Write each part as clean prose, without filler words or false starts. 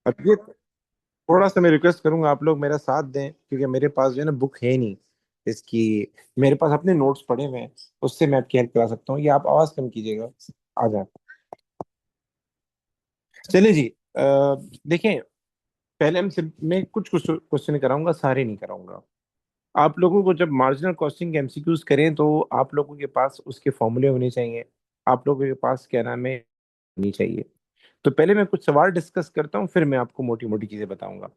अब ये थोड़ा सा मैं रिक्वेस्ट करूंगा, आप लोग मेरा साथ दें, क्योंकि मेरे पास जो है ना बुक है नहीं इसकी। मेरे पास अपने नोट्स पड़े हुए हैं, उससे मैं आपकी हेल्प करा सकता हूँ। ये आप आवाज कम कीजिएगा। आ जाए। चलिए जी। देखें, पहले मैं कुछ कुछ क्वेश्चन कराऊंगा, सारे नहीं कराऊंगा। आप लोगों को जब मार्जिनल कॉस्टिंग के एमसीक्यूज करें तो आप लोगों के पास उसके फॉर्मूले होने चाहिए। आप लोगों के पास क्या नाम है, होनी चाहिए। तो पहले मैं कुछ सवाल डिस्कस करता हूँ, फिर मैं आपको मोटी मोटी चीजें बताऊंगा।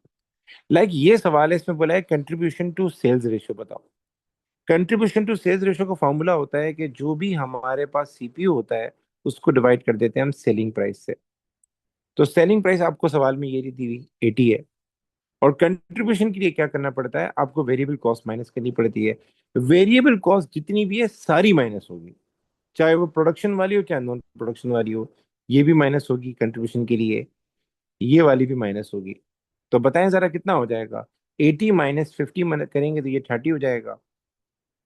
ये सवाल है, इसमें बोला है कंट्रीब्यूशन टू सेल्स रेशियो बताओ। कंट्रीब्यूशन टू सेल्स रेशियो का फॉर्मूला होता है कि जो भी हमारे पास सीपीयू होता है उसको डिवाइड कर देते हैं हम सेलिंग प्राइस से। तो सेलिंग प्राइस आपको सवाल में ये दी हुई 80 है। और कंट्रीब्यूशन के लिए क्या करना पड़ता है, आपको वेरिएबल कॉस्ट माइनस करनी पड़ती है। वेरिएबल कॉस्ट जितनी भी है सारी माइनस होगी, चाहे वो प्रोडक्शन वाली हो चाहे नॉन प्रोडक्शन वाली हो। ये भी माइनस होगी कंट्रीब्यूशन के लिए, ये वाली भी माइनस होगी। तो बताएं जरा कितना हो जाएगा। 80 - 50 करेंगे तो ये 30 हो जाएगा।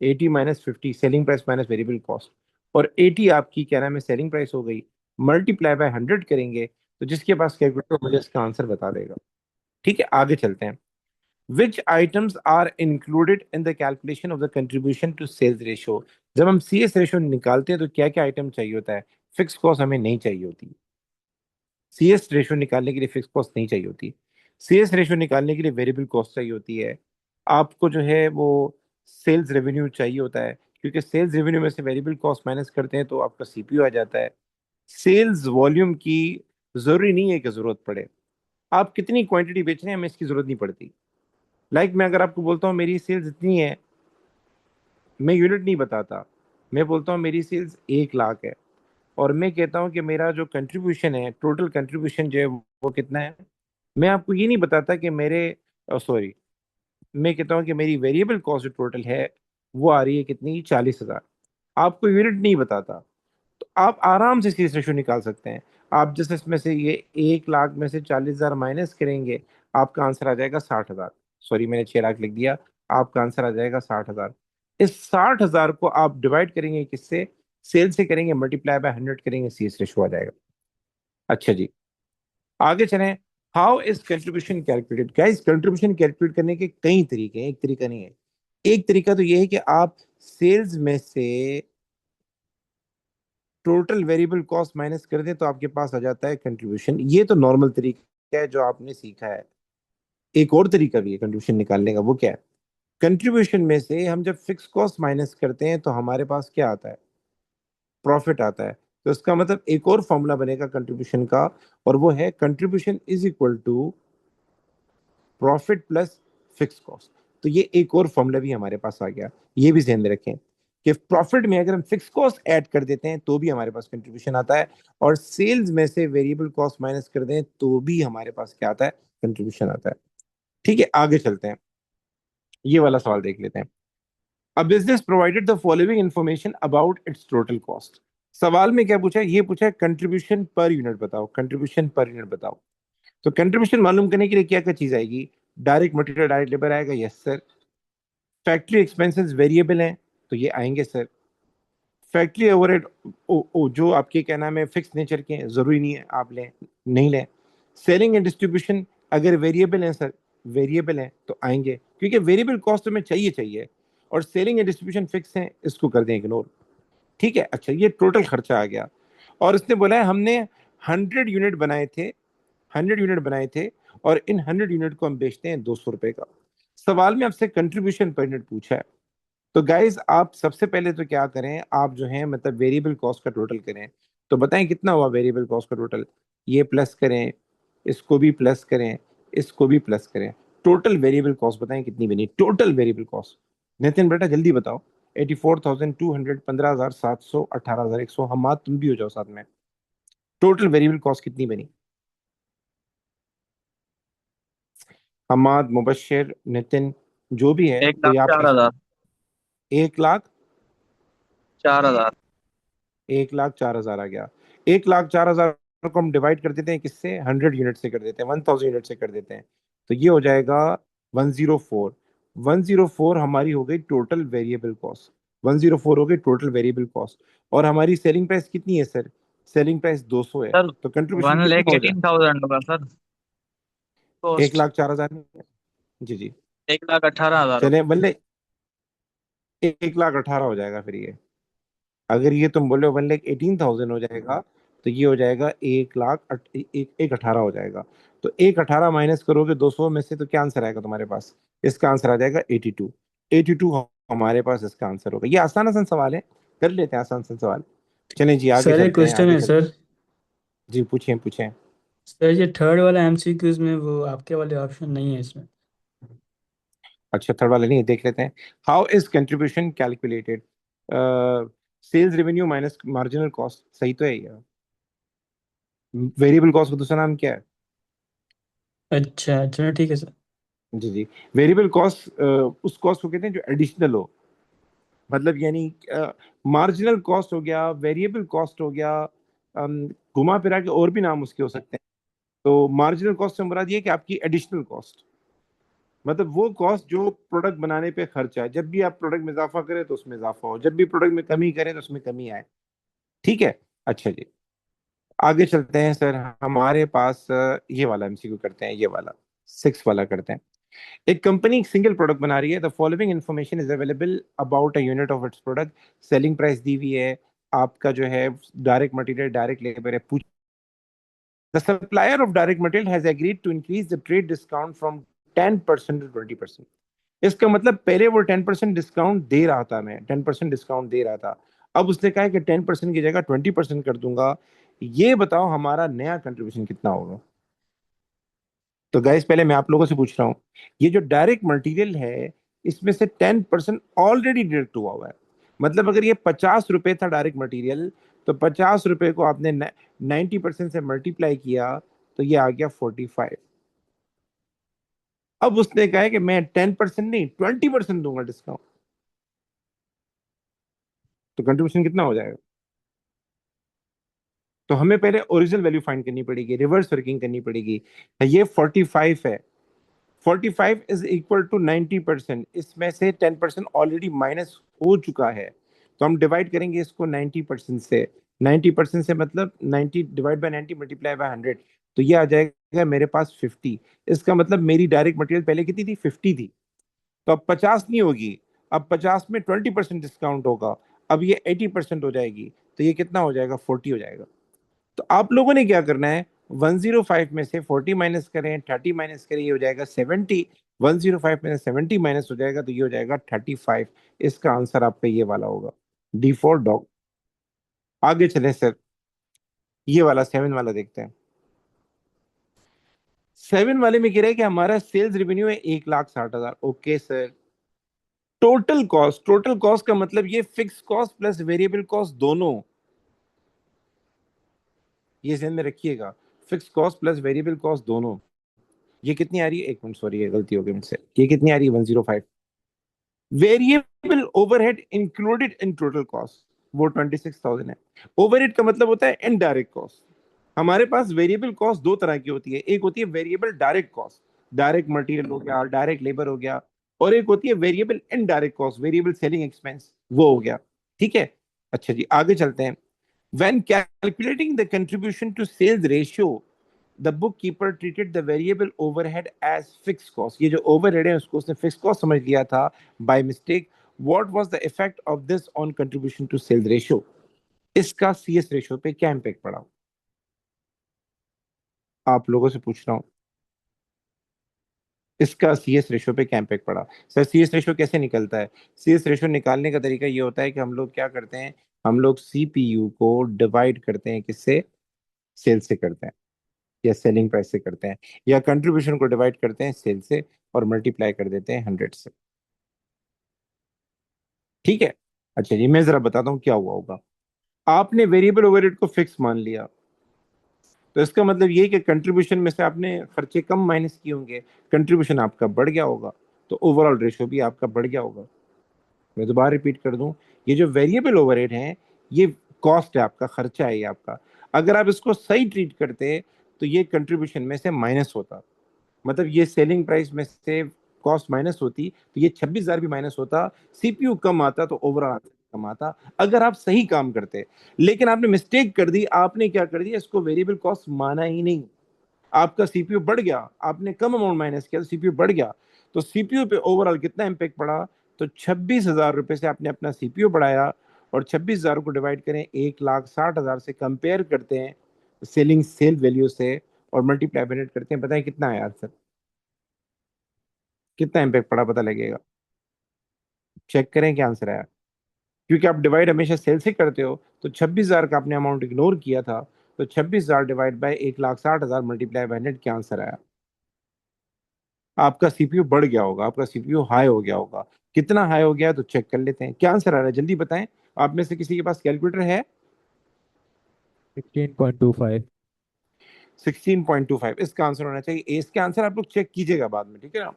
80 - 50 selling price minus variable cost. और 80 आपकी क्या नाम है सेलिंग प्राइस हो गई। मल्टीप्लाई बाय 100 करेंगे तो जिसके पास कैलकुलेटर मुझे इसका आंसर बता देगा। ठीक है, आगे चलते हैं। Which items are included in the calculation of the contribution to sales ratio? जब हम CS रेशियो निकालते हैं तो क्या क्या आइटम चाहिए होता है। फिक्स कॉस्ट हमें नहीं चाहिए होती। CS रेशियो निकालने के लिए फिक्स कॉस्ट नहीं चाहिए होती। CS रेशियो निकालने के लिए वेरिएबल कॉस्ट चाहिए होती है। आपको जो है वो सेल्स रेवेन्यू चाहिए होता है, क्योंकि सेल्स रेवेन्यू में से वेरिएबल कॉस्ट माइनस करते हैं तो आपका सीपीयू आ जाता है। सेल्स वॉल्यूम की जरूरी नहीं है कि जरूरत पड़े। आप कितनी क्वांटिटी बेच रहे हैं हमें इसकी जरूरत नहीं पड़ती। मैं अगर आपको बोलता हूँ मेरी सेल्स इतनी है, मैं यूनिट नहीं बताता। मैं बोलता हूँ मेरी सेल्स 1 लाख है, और मैं कहता हूँ कि मेरा जो कंट्रीब्यूशन है, टोटल कंट्रीब्यूशन जो है वो कितना है। मैं आपको ये नहीं बताता कि मेरे, सॉरी, मैं कहता हूँ कि मेरी वेरिएबल कॉस्ट जो टोटल है वो आ रही है कितनी, 40,000। आपको यूनिट नहीं बताता। तो आप आराम से इस रेशो निकाल सकते हैं। आप जैसे इसमें से ये 1 लाख में से 40,000 माइनस करेंगे, आपका आंसर आ जाएगा 60,000। सॉरी, मैंने 6 लाख लिख दिया। आपका आंसर आ जाएगा 60,000। इस 60,000 को आप डिवाइड करेंगे किससे, सेल से करेंगे, मल्टीप्लाई बाय 100 करेंगे, सीएस रेशो आ जाएगा। अच्छा जी, आगे चलें। How is contribution calculated guys. Contribution calculate करने के कई तरीके हैं, एक तरीका नहीं है। एक तरीका तो ये है कि आप सेल्स में से टोटल वेरिएबल कॉस्ट माइनस कर दें तो आपके पास आ जाता है कंट्रीब्यूशन। ये तो नॉर्मल तरीका है जो आपने सीखा है। एक और तरीका भी है कंट्रीब्यूशन निकालने का, वो क्या है। कंट्रीब्यूशन में से हम जब फिक्स कॉस्ट माइनस करते हैं तो हमारे पास क्या आता है, प्रॉफिट आता है। तो इसका मतलब एक और फॉर्मूला बनेगा कंट्रीब्यूशन का, और वो है contribution is equal to profit plus fix cost. तो ये एक और फॉर्मूला भी हमारे पास आ गया। ये भी ध्यान में रखें कि प्रॉफिट में अगर हम फिक्स कॉस्ट ऐड कर देते हैं तो भी हमारे पास कंट्रीब्यूशन आता है, और सेल्स में से वेरिएबल कॉस्ट माइनस कर दें तो भी हमारे पास क्या आता है, कंट्रीब्यूशन आता है। ठीक है, आगे चलते हैं। ये वाला सवाल देख लेते हैं। A business provided the following information about it's total cost. सवाल में क्या पूछा है, ये पूछा है कंट्रीब्यूशन पर यूनिट बताओ, कंट्रीब्यूशन पर यूनिट बताओ। तो कंट्रीब्यूशन मालूम करने के लिए क्या क्या चीज आएगी। डायरेक्ट मटेरियल डायरेक्ट लेबर आएगा, yes sir. Factory expenses variable हैं, तो ये आएंगे सर। फैक्ट्री ओवरहेड, जो आपके क्या नाम है फिक्स नेचर के हैं, जरूरी नहीं है आप लें, नहीं लें। सेलिंग एंड डिस्ट्रीब्यूशन अगर वेरिएबल हैं सर, वेरिएबल हैं तो आएंगे, क्योंकि वेरिएबल कॉस्ट हमें चाहिए चाहिए। और सेलिंग एंड डिस्ट्रीब्यूशन फिक्स हैं, इसको कर दें इग्नोर। ठीक है, अच्छा, ये टोटल खर्चा आ गया। और इसने बोला है हमने 100 यूनिट बनाए थे, 100 यूनिट बनाए थे, और इन 100 यूनिट को हम बेचते हैं 200 रुपए का। सवाल में आपसे कंट्रीब्यूशन पर यूनिट पूछा है। तो गाइज आप सबसे पहले तो क्या करें, आप जो है मतलब वेरिएबल कॉस्ट का टोटल करें। तो बताएं कितना हुआ वेरिएबल कॉस्ट का टोटल। ये प्लस करें, इसको भी प्लस करें, इसको भी प्लस करें। टोटल वेरिएबल कॉस्ट बताएं कितनी बनी, टोटल वेरिएबल कॉस्ट। नितिन बेटा जल्दी बताओ। 84,200, 15,700, 18,100। हम तुम भी हो जाओ साथ में। टोटल वेरिएबल कॉस्ट कितनी बनी। हमाद, मुबश्शिर, नितिन, जो भी है एक कोई लाख आप चार हजार 1 लाख, 4,000। 1,04,000 आ गया। 1,04,000 को हम डिवाइड कर देते हैं किससे, 100 यूनिट से कर देते हैं, 1,000 यूनिट से कर देते हैं। तो ये हो जाएगा 104। 104 हमारी हो गई टोटल वेरिएबल कॉस्ट। 104 हो गई टोटल वेरिएबल कॉस्ट। और हमारी सेलिंग प्राइस कितनी है सर, सेलिंग प्राइस 200 है। सर तो कंट्रीब्यूशन वन कितना लेख हो जाए। एटीन थाउजेंड होगा सर। एक कॉस्ट लाख चार हजार जी जी। 1,18,000 चले बल्ले 1,18,000 हो जाएगा फिर ये। अगर ये तुम बोले 1,18,000 हो जाएगा, तो ये हो जाएगा 1,18,000 हो जाएगा। तो 1,18,000 माइनस करोगे 200 में से, तो क्या आंसर आएगा तुम्हारे पास? इसका आंसर आ जाएगा 82। 82 हमारे पास इसका आंसर होगा। ये आसान आसान सवाल है, कर लेते हैं आसान आसान सवाल। चलें जी आगे सर एक चलते हैं, क्वेश्चन आगे है चलते सर। हैं। जी पूछें पूछें। सर ये थर्ड वाला एमसीक्यूज में वो आपके वाले ऑप्शन नहीं है इसमें। अच्छा थर्ड वाला नहीं है, देख लेते हैं। How is contribution calculated? Sales revenue minus marginal cost, सही तो है ये। वेरिएबल कॉस्ट का दूसरा नाम क्या है? अच्छा चलो ठीक है सर। जी जी। वेरिएबल कॉस्ट उस कॉस्ट को कहते हैं जो एडिशनल हो, मतलब यानी मार्जिनल कॉस्ट हो गया, वेरिएबल कॉस्ट हो गया, घुमा फिरा के और भी नाम उसके हो सकते हैं। तो मार्जिनल कॉस्ट से मुराद ये है कि आपकी एडिशनल कॉस्ट, मतलब वो कॉस्ट जो प्रोडक्ट बनाने पे खर्च है। जब भी आप प्रोडक्ट में इजाफा करें तो उसमें इजाफा हो, जब भी प्रोडक्ट में कमी करें तो उसमें कमी आए। ठीक है। अच्छा जी, आगे चलते हैं सर। हमारे पास ये वाला एमसीक्यू करते हैं, ये वाला 6 वाला करते हैं। एक कंपनी एक सिंगल प्रोडक्ट बना रही है। The following information is available about a unit of its product. Selling price दी हुई है, आपका जो है डायरेक्ट मटेरियल डायरेक्ट लेबर है। पूछ the supplier of direct material has agreed to increase the trade discount from 10% to 20%। इसका मतलब पहले वो 10% डिस्काउंट दे रहा था, मैं 10% डिस्काउंट दे रहा था, अब उसने कहा है कि 10% की जगह 20% कर दूंगा। ये बताओ हमारा नया कंट्रीब्यूशन कितना होगा? तो गाइस पहले मैं आप लोगों से पूछ रहा हूँ, ये जो डायरेक्ट मटेरियल है, इसमें से 10% ऑलरेडी डिडक्ट हुआ हुआ है। मतलब अगर ये 50 रुपए था डायरेक्ट मटेरियल, तो 50 रुपए को आपने 90% से मल्टीप्लाई किया, तो ये आ गया 45। अब उसने कहा है कि मैं 10% नहीं 20% दूंगा डिस्काउंट, तो कंट्रीब्यूशन कितना हो जाएगा? तो हमें पहले ओरिजिनल वैल्यू फाइंड करनी पड़ेगी, रिवर्स वर्किंग करनी पड़ेगी। ये 45 है, 45 इज इक्वल टू 90%, इसमें से 10% ऑलरेडी माइनस हो चुका है। तो हम डिवाइड करेंगे इसको 90% से। 90% से मतलब 90 डिवाइड बाय 90 मल्टीप्लाई बाय 100, तो ये आ जाएगा मेरे पास 50। इसका मतलब मेरी डायरेक्ट मटेरियल पहले कितनी थी? 50 थी। तो अब 50 नहीं होगी, अब 50 में 20% डिस्काउंट होगा, अब ये 80% हो जाएगी। तो ये कितना हो जाएगा? 40 हो जाएगा। तो आप लोगों ने क्या करना है, 105 में से 40 माइनस करें, 30 माइनस करें, ये हो जाएगा 70। 105 में से 70 माइनस हो जाएगा, तो ये हो जाएगा 35। इसका आंसर आपका ये वाला होगा, डी फॉर डॉग। आगे चलें सर, ये वाला 7 वाला देखते हैं। 7 वाले में कह रहा है कि हमारा सेल्स रेवेन्यू है 1,60,000। ओके सर, टोटल कॉस्ट का मतलब ये fix cost plus variable cost दोनों, ये ध्यान में रखिएगा। Fix cost plus variable cost दोनों। ये कितनी आ रही है? एक मिनट, सॉरी ये गलती हो गई मुझसे। ये कितनी आ रही है? 105। Variable overhead included in total cost, वो 26,000 है। ओवरहेड का मतलब होता है इनडायरेक्ट कॉस्ट। हमारे पास वेरिएबल कॉस्ट दो तरह की होती है, एक होती है variable direct cost, direct material हो गया, डायरेक्ट लेबर हो गया, और एक होती है variable indirect cost, variable selling expense, वो हो गया। ठीक है। अच्छा जी आगे चलते हैं। When calculating the contribution to sales ratio, the bookkeeper treated the variable overhead as fixed cost. ये जो overhead है उसको उसने fixed cost समझ लिया था by mistake. What was the effect of this on contribution to sales ratio? इसका CS ratio पे क्या impact पड़ा? आप लोगों से पूछ रहा हूँ, इसका सीएस रेशियो पे क्या इम्पैक्ट पड़ा? सर सीएस रेशियो कैसे निकलता है? सीएस रेशियो निकालने का तरीका ये होता है कि हम लोग क्या करते हैं, हम लोग सीपीयू को डिवाइड करते हैं, किससे? सेल्स से करते हैं, या सेलिंग प्राइस से करते हैं, या कंट्रीब्यूशन को डिवाइड करते हैं सेल से और मल्टीप्लाई कर देते हैं 100 से। ठीक है। अच्छा जी मैं जरा बताता हूँ क्या हुआ होगा। आपने वेरिएबल ओवरहेड को फिक्स मान लिया, तो इसका मतलब ये कि कंट्रीब्यूशन में से आपने खर्चे कम माइनस किए होंगे, कंट्रीब्यूशन आपका बढ़ गया होगा, तो ओवरऑल रेशियो भी आपका बढ़ गया होगा। मैं दोबारा रिपीट कर दूं, ये जो वेरिएबल ओवरहेड है, ये कॉस्ट है आपका, खर्चा है ये आपका। अगर आप इसको सही ट्रीट करते तो ये कंट्रीब्यूशन में से माइनस होता, मतलब ये सेलिंग प्राइस में से कॉस्ट माइनस होती, तो ये 26,000 भी माइनस होता, सीपीयू कम आता, तो ओवरऑल कम आता, अगर आप सही काम करते। लेकिन आपने मिस्टेक कर दी, आपने क्या कर दिया, इसको वेरिएबल कॉस्ट माना ही नहीं। आपका सीपीयू बढ़ गया, आपने कम अमाउंट माइनस किया तो सीपीयू बढ़ गया, तो सीपीयू पे ओवरऑल कितना इम्पेक्ट पड़ा? तो 26,000 रुपए से आपने अपना सीपीयू बढ़ाया, और 26,000 को डिवाइड करें 1,60,000 से, कंपेयर करते हैं सेल वैल्यू से, और मल्टीप्लाई बाय 100 करते हैं, बताएं कितना आया आंसर? कितना इम्पेक्ट पड़ा पता लगेगा, चेक करें क्या आंसर आया। क्योंकि आप डिवाइड हमेशा सेल से करते हो, तो 26,000 का आपने अमाउंट इग्नोर किया था, तो 26,000 डिवाइड बाय 1,60,000 मल्टीप्लाई बाय 100 क्या आंसर आया? आपका सीपीयू बढ़ गया होगा, आपका सीपीयू हाई हो गया होगा। कितना हाई हो गया है तो चेक कर लेते हैं, क्या आंसर आ रहा है जल्दी बताएं। आप में से किसी के पास कैलकुलेटर है? 16.25। 16.25 इसका आंसर होना चाहिए। इसका आंसर आप लोग चेक कीजिएगा बाद में, ठीक है ना।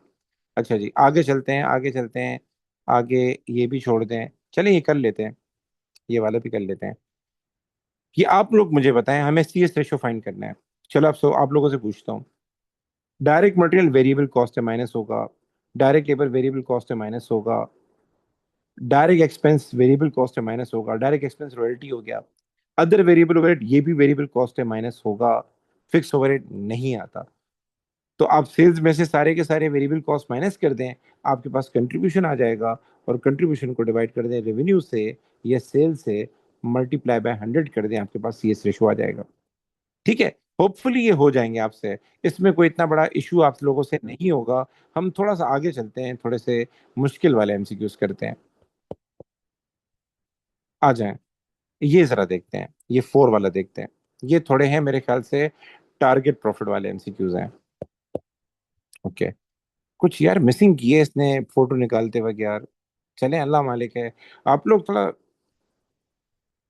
अच्छा जी, आगे चलते हैं, आगे चलते हैं। आगे ये भी छोड़ दें, चलिए ये कर लेते हैं, ये वाला भी कर लेते हैं। कि आप लोग मुझे बताएं, हमें सीएस रेशो फाइंड करना है। चलो आप लोगों से पूछता हूँ। डायरेक्ट मटेरियल वेरिएबल कॉस्ट है माइनस होगा, डायरेक्ट लेबर वेरिएबल कॉस्ट है माइनस होगा, डायरेक्ट एक्सपेंस वेरिएबल कॉस्ट है माइनस होगा, डायरेक्ट एक्सपेंस रॉयल्टी हो गया, अदर वेरिएबल ओवरहेड ये भी वेरिएबल कॉस्ट है माइनस होगा, फिक्स ओवरहेड नहीं आता। तो आप सेल्स में से सारे के सारे वेरिएबल कॉस्ट माइनस कर दें, आपके पास कंट्रीब्यूशन आ जाएगा, और कंट्रीब्यूशन को डिवाइड कर दें रेवेन्यू से या सेल से, मल्टीप्लाई बाय 100 कर दें, आपके पास सीएस रेशो आ जाएगा। ठीक है, होपफुली ये हो जाएंगे आपसे, इसमें कोई इतना बड़ा इशू आप लोगों से नहीं होगा। हम थोड़ा सा आगे चलते हैं, थोड़े से मुश्किल वाले एमसीक्यूज करते हैं। आ जाएं, ये जरा देखते हैं, ये 4 वाला देखते हैं। ये थोड़े हैं मेरे ख्याल से टारगेट प्रॉफिट वाले एमसीक्यूज हैं। ओके, कुछ यार मिसिंग किए इसने फोटो निकालते वक्त यार। चले, अल्लाह मालिक है। आप लोग थोड़ा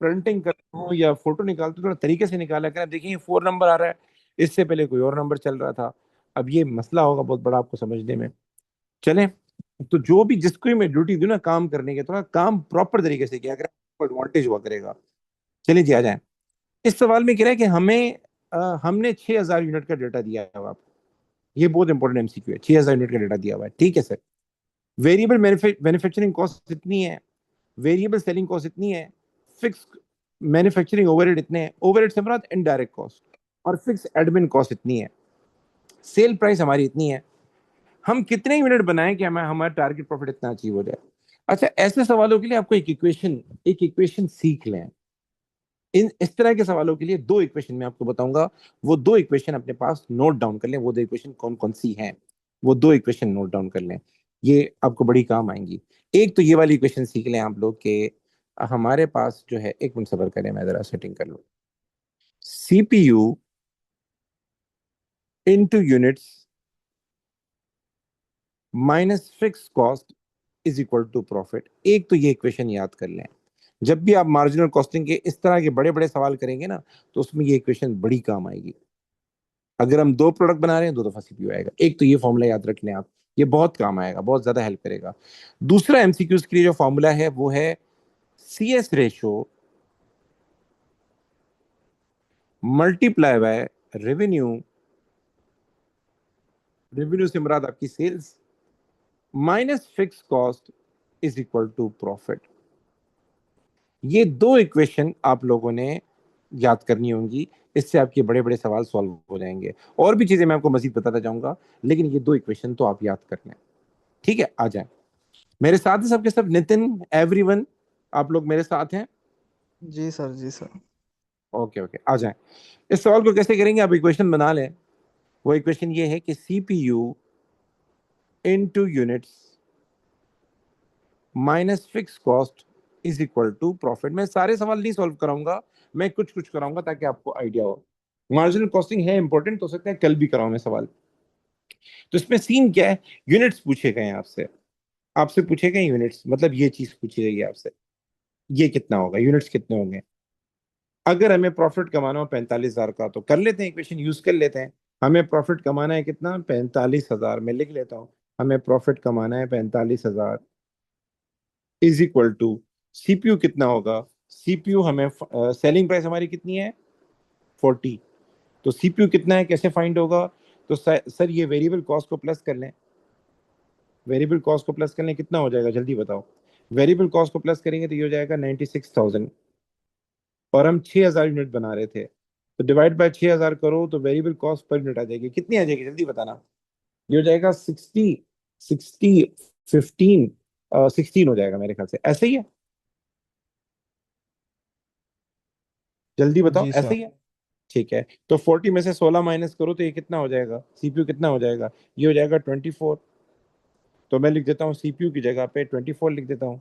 प्रिंटिंग करते हो या फोटो निकालते हो, थोड़ा तरीके से निकाला करें। देखिए 4 नंबर आ रहा है, इससे पहले कोई और नंबर चल रहा था। अब ये मसला होगा बहुत बड़ा आपको समझने में। चले, तो जो भी जिसको भी मैं ड्यूटी दूं ना काम करने के, थोड़ा काम प्रॉपर तरीके से किया करें, एडवांटेज हुआ करेगा। चलिए जी, आ जाए। इस सवाल में कह रहा है कि हमने 6,000 यूनिट का डेटा दिया है आपको। ये बहुत इंपॉर्टेंट एमसीक्यू है, 6,000 यूनिट का डेटा दिया हुआ है, ठीक है सर। वेरिएबल मैन्युफैक्चरिंग कॉस्ट इतनी है, वेरिएबल सेलिंग कॉस्ट इतनी है, फिक्स मैन्युफैक्चरिंग ओवरहेड इतने हैं, ओवरहेड से मुराद इनडायरेक्ट कॉस्ट, और फिक्स एडमिन कॉस्ट इतनी है, सेल प्राइस हमारी इतनी है, हम कितने यूनिट बनाएं कि हमें हमारा टारगेट प्रॉफिट इतना अचीव हो जाए। अच्छा, ऐसे सवालों के लिए आपको एक इक्वेशन सीख लें। इन इस तरह के सवालों के लिए 2 इक्वेशन मैं आपको बताऊंगा, वो 2 इक्वेशन अपने पास नोट डाउन कर लें। वो 2 इक्वेशन कौन कौन सी हैं, वो 2 इक्वेशन नोट डाउन कर लें, ये आपको बड़ी काम आएंगी। एक तो ये वाली इक्वेशन सीख लें आप लोग के, हमारे पास जो है, एक मिनट सबर करें, मैं जरा सेटिंग कर लूँ। CPU into units minus fix cost is equal to profit. एक तो ये इक्वेशन याद कर लें। जब भी आप मार्जिनल कॉस्टिंग के इस तरह के बड़े बड़े सवाल करेंगे ना, तो उसमें ये इक्वेशन बड़ी काम आएगी। अगर हम 2 प्रोडक्ट बना रहे हैं, 2 दफा सीपीयू आएगा, एक तो ये फॉर्मूला याद रख लें आप, ये बहुत काम आएगा, बहुत ज्यादा हेल्प करेगा। दूसरा एमसीक्यूज के लिए जो फॉर्मूला है वो है CS ratio multiply by revenue, revenue से मुराद आपकी sales, minus fix cost is equal to profit. ये 2 इक्वेशन आप लोगों ने याद करनी होंगी, इससे आपके बड़े बड़े सवाल सॉल्व हो जाएंगे। और भी चीजें मैं आपको मजीद बताता जाऊंगा, लेकिन ये 2 इक्वेशन तो आप याद कर लें। ठीक है, आ जाए मेरे साथ है सबके सब। नितिन, एवरीवन, आप लोग मेरे साथ हैं? जी सर, जी सर। ओके ओके, आ जाए। इस सवाल को कैसे करेंगे, आप इक्वेशन बना लें। वो इक्वेशन ये है कि CPU into units minus fix cost is equal to profit. मैं सारे सवाल नहीं सॉल्व कराऊंगा, मैं कुछ कुछ कराऊंगा ताकि आपको आइडिया हो। मार्जिनल कॉस्टिंग है इंपॉर्टेंट, तो हो सकता है कल भी कराऊं मैं सवाल। तो इसमें सीन क्या है, यूनिट्स पूछे गए हैं आपसे, आपसे पूछे गए यूनिट्स, मतलब ये चीज पूछी गई है आपसे, ये कितना होगा, यूनिट्स कितने होंगे। अगर हमें प्रॉफिट कमाना हो 45,000 का, तो कर लेते हैं, इक्वेशन यूज कर लेते हैं। हमें प्रॉफिट कमाना है कितना, 45,000, मैं लिख लेता हूँ। हमें प्रॉफिट कमाना है 45,000 इज इक्वल टू सीपीयू कितना होगा। सीपीयू हमें सेलिंग प्राइस हमारी कितनी है, 40। तो सीपीयू कितना है, कैसे फाइंड होगा? तो सर ये वेरिएबल कॉस्ट को प्लस कर लें, वेरिएबल कॉस्ट को प्लस कर लें, कितना हो जाएगा जल्दी बताओ। वेरिएबल कॉस्ट को प्लस करेंगे तो ये हो जाएगा 96,000, और हम 6,000 यूनिट बना रहे थे, तो डिवाइड बाय 6,000 करो तो वेरिएबल कॉस्ट पर यूनिट आ जाएगी। कितनी आ जाएगी जल्दी बताना। ये हो जाएगा 60 15 16 हो जाएगा मेरे ख्याल से, ऐसे ही है। जल्दी बताओ, जी ऐसे सर। ही है। ठीक है, तो 40 में से 16 माइनस करो तो ये कितना हो जाएगा, सीपीयू कितना हो जाएगा, ये हो जाएगा 24। तो मैं लिख देता हूँ सीपीयू की जगह पे 24 लिख देता हूँ।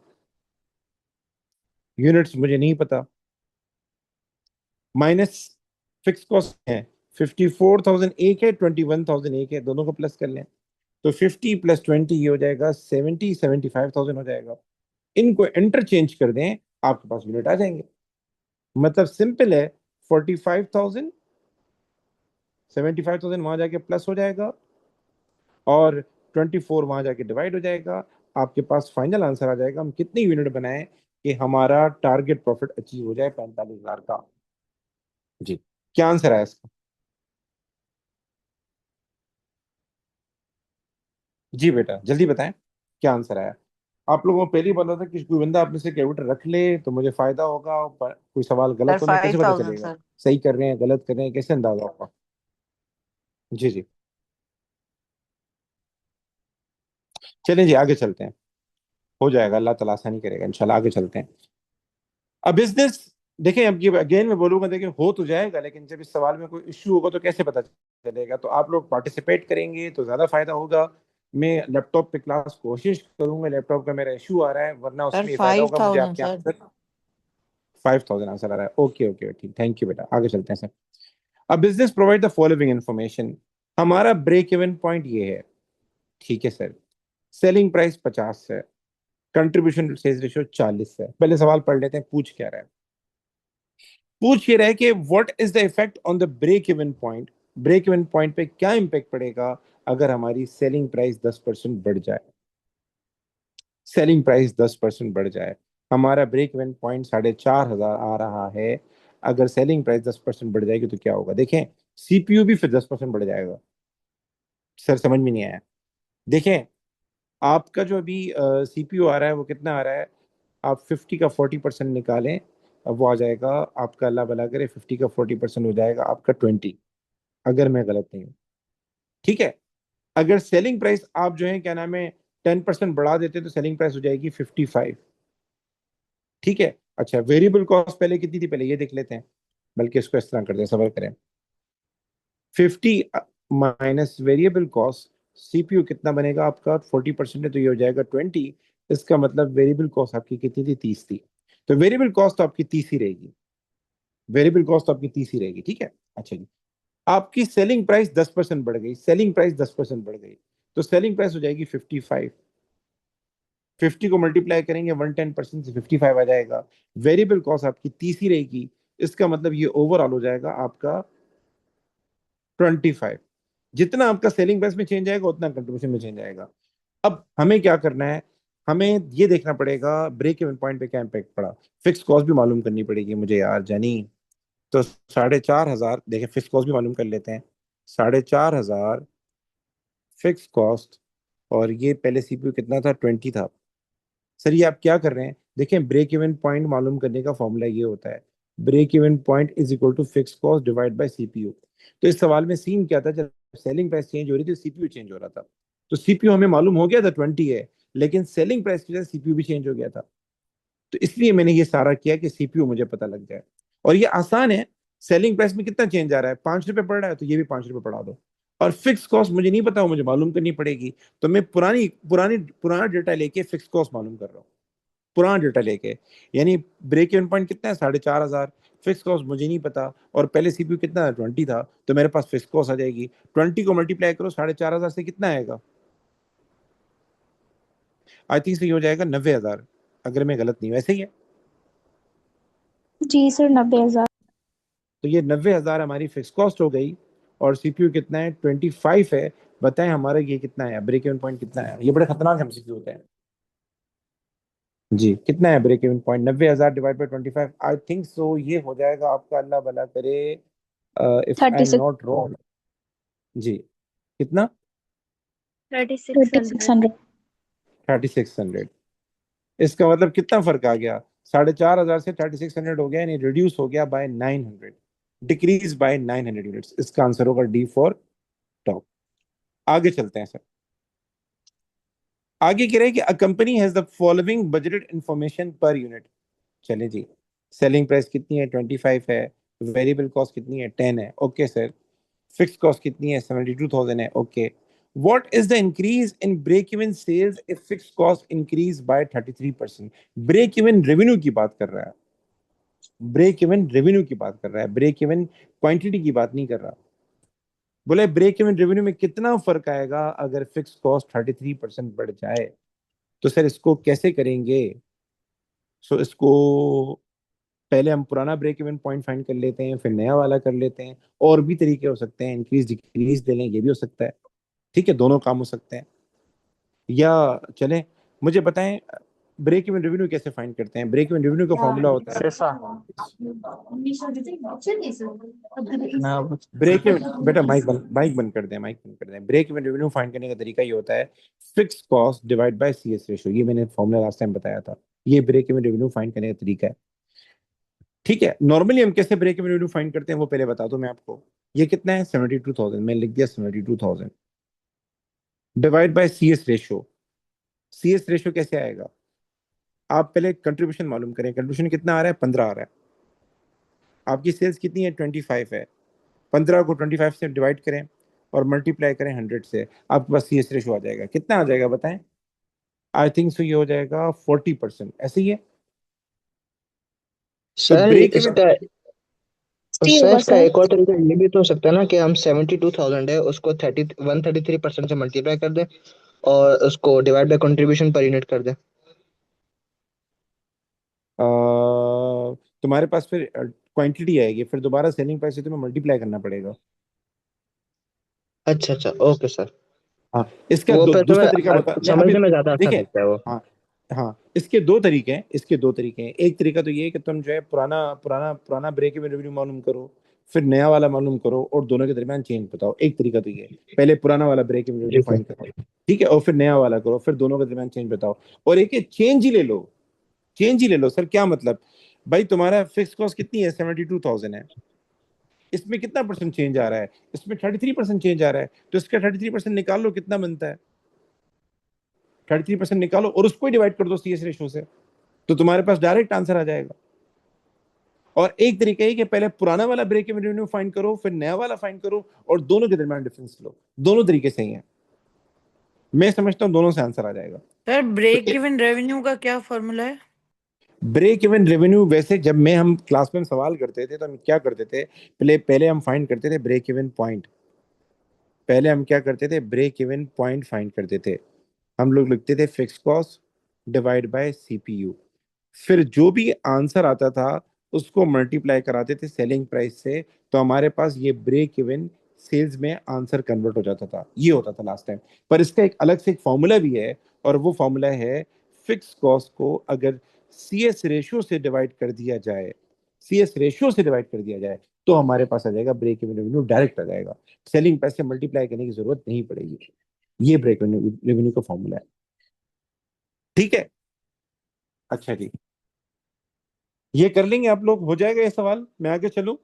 यूनिट्स मुझे नहीं पता, माइनस फिक्स कॉस्ट है। 54,000 एक है, 21,000 एक है, दोनों को प्लस कर लें तो 50 प्लस 20 ये हो जाएगा 75,000 हो जाएगा। इनको इंटरचेंज कर दें, आपके पास यूनिट आ जाएंगे। मतलब सिंपल है, 45,000 75,000 वहां जाके प्लस हो जाएगा और 24 वहां जाके डिवाइड हो जाएगा। आपके पास फाइनल आंसर आ जाएगा हम कितनी यूनिट बनाए कि हमारा टारगेट प्रॉफिट अचीव हो जाए 45,000 का। जी, क्या आंसर आया इसका? जी बेटा जल्दी बताएं, क्या आंसर आया? आप लोगों को पहले ही बोला था कि कोई बंदा अपने से कैलकुलेटर रख ले तो मुझे फायदा होगा, पर कोई सवाल गलत सर होना कैसे पता 5,000 चलेगा? सर। सही कर रहे हैं गलत कर रहे हैं कैसे अंदाजा होगा? जी जी, चलें जी आगे चलते हैं। हो जाएगा, अल्लाह ताला आसानी करेगा इंशाल्लाह। आगे चलते हैं। अब बिजनेस, देखें अब ये अगेन मैं बोलूंगा, देखें हो तो जाएगा लेकिन जब इस सवाल में कोई इश्यू होगा तो कैसे पता चलेगा? तो आप लोग पार्टिसिपेट करेंगे तो ज्यादा फायदा होगा। मैं लैपटॉप पे क्लास कोशिश करूंगा, लैपटॉप का मेरा इशू आ रहा है, वरना सर उसमें ये फायदा होगा मुझे 5,000 आपके सर। आंसर। 5,000 आंसर आ रहा है, ओके ओके ठीक, थैंक यू बेटा। आगे चलते हैं सर। अब business provide the following information. हमारा ब्रेक इवन पॉइंट ये है, ठीक है सर। सेलिंग प्राइस 50 है, कंट्रीब्यूशन सेल्स रेशियो 40 है। पहले सवाल पढ़ लेते हैं, पूछ क्या रहा है। पूछ ये रहा है कि what is the effect on the break even point. Break even point पे क्या इंपैक्ट पड़ेगा अगर हमारी सेलिंग प्राइस 10% बढ़ जाए। सेलिंग प्राइस 10% बढ़ जाए, हमारा ब्रेक इवन पॉइंट 4,500 आ रहा है। अगर सेलिंग प्राइस 10% बढ़ जाएगी तो क्या होगा? देखें, सीपीयू भी फिर 10% बढ़ जाएगा। सर समझ में नहीं आया। देखें, आपका जो अभी सीपीयू आ रहा है वो कितना आ रहा है? आप 50 का 40% निकालें, अब वो आ जाएगा आपका, अल्लाह भला करे, 50 का 40% हो जाएगा आपका 20, अगर मैं गलत नहीं हूँ। ठीक है, अगर सेलिंग प्राइस आप जो है क्या नाम है 10% बढ़ा देते तो सेलिंग प्राइस हो जाएगी 55। ठीक है, अच्छा वेरिएबल कॉस्ट पहले कितनी थी, पहले ये देख लेते हैं। बल्कि इसको इस तरह करते हैं, सबर करें। 50 माइनस वेरिएबल कॉस्ट, सीपीयू कितना बनेगा आपका? 40% है तो ये हो जाएगा 20। इसका मतलब वेरिएबल कॉस्ट आपकी कितनी थी? 30 थी। तो वेरिएबल कॉस्ट आपकी 30 ही रहेगी। वेरिएबल कॉस्ट आपकी 30 ही रहेगी, ठीक है। अच्छा जी, आपकी सेलिंग प्राइस 10% बढ़ गई, सेलिंग प्राइस 10% बढ़ गई तो सेलिंग प्राइस हो जाएगी 55। 50 को मल्टीप्लाई करेंगे 110% से 55 आ जाएगा। वेरिएबल कॉस्ट आपकी 30 ही रहेगी। इसका मतलब ये ओवरऑल हो जाएगा आपका 25। जितना आपका सेलिंग प्राइस में चेंज आएगा उतना कंट्रीब्यूशन में चेंज आएगा। अब हमें क्या करना है, हमें ये देखना पड़ेगा ब्रेक इवन पॉइंट पे क्या इम्पैक्ट पड़ा। फिक्स कॉस्ट भी मालूम करनी पड़ेगी मुझे यार जानी। तो 4,500, देखिए फिक्स कॉस्ट भी मालूम कर लेते हैं। 4,500 फिक्स कॉस्ट, और ये पहले सीपीयू कितना था? 20 था। सर ये आप क्या कर रहे हैं? देखें, ब्रेक इवन पॉइंट मालूम करने का फॉर्मूला ये होता है, break even point is equal to fix cost divide by CPU. तो इस सवाल में सीन क्या था, जब सेलिंग प्राइस चेंज हो रही थी सीपीयू चेंज हो रहा था। तो सीपीयू हमें मालूम हो गया था 20 है, लेकिन सेलिंग प्राइस की वजह से सीपीयू भी चेंज हो गया था। तो इसलिए मैंने ये सारा किया कि सीपीयू मुझे पता लग जाए। और ये आसान है, सेलिंग प्राइस में कितना चेंज आ रहा है? 5 रुपए पड़ रहा है तो ये भी 5 रुपए बढ़ा दो। और फिक्स कॉस्ट मुझे नहीं पता, मुझे मालूम करनी पड़ेगी। तो मैं पुराना डेटा लेके फिक्स कॉस्ट मालूम कर रहा हूँ, पुराना डेटा लेके। यानी ब्रेक इवन पॉइंट कितना है? 4,500। फिक्स कॉस्ट मुझे नहीं पता, और पहले सीपीयू कितना था? 20 था, तो मेरे पास फिक्स कॉस्ट आ जाएगी। 20 को मल्टीप्लाई करो 4,500 से, कितना आएगा? आई थिंक सही हो जाएगा 90,000, अगर मैं गलत नहीं हूँ, ऐसे ही है। जी सर, 90,000। तो ये 90,000 हमारी फिक्स कॉस्ट हो गई, और सीपीयू कितना है? 25 है। बताएं हमारा ये कितना है, ब्रेक इवन पॉइंट कितना है? ये बड़े खतरनाक एमसीक्यू होते हैं। जी, कितना है break even point? 90,000 divide by 25, I think so ये हो जाएगा आपका, अल्लाह भला करे, if I thirty am six not wrong. जी, कितना? 3,600। 3,600। इसका मतलब कितना फर्क आ गया? 4,500 से 3,600 हो गया, यानी रिड्यूस हो गया बाय 900। Decrease by 900 units. इसका आंसर होगा डी फॉर टॉप। आगे चलते हैं सर। आगे कह रहे हैं कि a company has the following budgeted information per unit. चले जी। सेलिंग प्राइस कितनी है? 25 है। वेरिएबल कॉस्ट कितनी है? 10 है। Okay sir. फिक्स कॉस्ट कितनी है? 72,000 है। Okay. What is the increase in break even sales if fix cost increase by 33%? Break even revenue की बात कर रहा है। ब्रेक इवन रेवेन्यू की बात कर रहा है, ब्रेक इवन क्वांटिटी की बात नहीं कर रहा। बोले ब्रेक इवन रेवेन्यू में कितना फर्क आएगा अगर फिक्स कॉस्ट 33% बढ़ जाए? तो सर इसको कैसे करेंगे? सो इसको पहले हम पुराना ब्रेक इवन पॉइंट फाइंड कर लेते हैं, फिर नया वाला कर लेते हैं। और भी तरीके हो सकते हैं, इंक्रीज डिक्रीज ले लें, ये भी हो सकता है। ठीक है, दोनों काम हो सकते हैं। या चलें, मुझे बताएं ब्रेक इवन रेवेन्यू कैसे फाइंड करते हैं? ब्रेक इवन रेवेन्यू का फॉर्मूला होता है शेफा मैं अब ब्रेक इवन। बेटा माइक बंद कर दें, माइक बंद कर दें। ब्रेक इवन रेवेन्यू फाइंड करने का तरीका ये होता है, fix cost divide by C S ratio. ये मैंने फॉर्मूला लास्ट टाइम बताया था। ये ब्रेक इवन रेवेन्यू फाइंड करने का तरीका है। ठीक है, नॉर्मली हम कैसे ब्रेक इवन रेवेन्यू फाइंड करते हैं वो पहले बता दूं मैं आपको। ये कितना है? 72,000। मैं लिख दिया 72,000 divide by C S ratio. C S ratio कैसे आएगा? आप पहले कंट्रीब्यूशन मालूम करें। कंट्रीब्यूशन कितना आ रहा है? 15 आ रहा है। आपकी सेल्स कितनी है? 25 है। 15 को 25 से डिवाइड करें और मल्टीप्लाई करें 100 से, आपके पास सी एस रेशियो आ जाएगा। कितना आ जाएगा बताएं? आई थिंक सो ये हो जाएगा 40%, ऐसे ही है। तो सर ब्रेक इवन। इसका टी सर होगा इसका सर। एक और तरीका ये भी तो हो सकता है ना कि हम 72,000 है उसको 133% से मल्टीप्लाई कर दें और उसको divide by contribution per unit कर दें। तुम्हारे पास फिर क्वांटिटी आएगी, फिर दोबारा सेलिंग प्राइस से तुम्हें मल्टीप्लाई करना पड़ेगा। अच्छा अच्छा, ओके सर। हाँ, इसका वो फिर तो दूसरा तरीका बता मैं अभी। समझने में ज्यादा अच्छा देखें। लगता है वो। हाँ। हाँ, इसके दो तरीके हैं, इसके दो तरीके हैं। एक तरीका तो ये है कि तुम जो है पुराना पुराना पुराना ब्रेक इवन रेवेन्यू मालूम करो, फिर नया वाला मालूम करो और दोनों के दरमियान चेंज बताओ। एक तरीका तो ये है, पहले पुराना वाला ब्रेक इवन रेवेन्यू जी सर। फाइंड करो, ठीक है, और फिर नया वाला करो, फिर दोनों के दरमियान चेंज बताओ। और एक है चेंज ही ले लो। चेंज ही ले लो। सर क्या मतलब? भाई तुम्हारा फिक्स कॉस्ट कितनी है? 72,000 है। इसमें कितना परसेंट चेंज आ रहा है? इसमें 33% चेंज आ रहा है। तो इसका 33% निकाल लो, कितना बनता है? 33% निकालो और उसको डिवाइड कर दो सी एस रेशो से, तो तुम्हारे पास डायरेक्ट आंसर आ जाएगा। और एक तरीका है कि पहले पुराना वाला ब्रेक इवन रेवेन्यू फाइंड करो, फिर नया वाला फाइंड करो और दोनों के दरमियान डिफरेंस लो। दोनों तरीके सही हैं। मैं समझता हूं दोनों से आंसर आ जाएगा। सर ब्रेक तो इवन रेवेन्यू का क्या फॉर्मूला है? ब्रेक इवन रेवेन्यू वैसे जब मैं हम क्लास में सवाल करते थे तो हम क्या करते थे, पहले पहले हम फाइंड करते थे ब्रेक इवन पॉइंट। पहले हम क्या करते थे? ब्रेक इवन पॉइंट फाइंड करते थे। हम लोग लिखते थे fix cost divide by CPU. फिर जो भी आंसर आता था उसको मल्टीप्लाई कराते थे सेलिंग प्राइस से, तो हमारे पास ये ब्रेक इवन सेल्स में आंसर कन्वर्ट हो जाता था। ये होता था लास्ट टाइम। पर इसका एक अलग से एक फॉर्मूला भी है, और वो फॉर्मूला है फिक्स कॉस्ट को अगर सी एस रेशियो से डिवाइड कर दिया जाए, सी एस रेशियो से डिवाइड कर दिया जाए, तो हमारे पास आ जाएगा ब्रेक इवन रेवेन्यू, डायरेक्ट आ जाएगा। सेलिंग प्राइस से मल्टीप्लाई करने की जरूरत नहीं पड़ेगी। ये ब्रेक रेवेन्यू का फॉर्मूला है। ठीक है। अच्छा जी, ये कर लेंगे आप लोग? हो जाएगा ये सवाल? मैं आगे चलूं?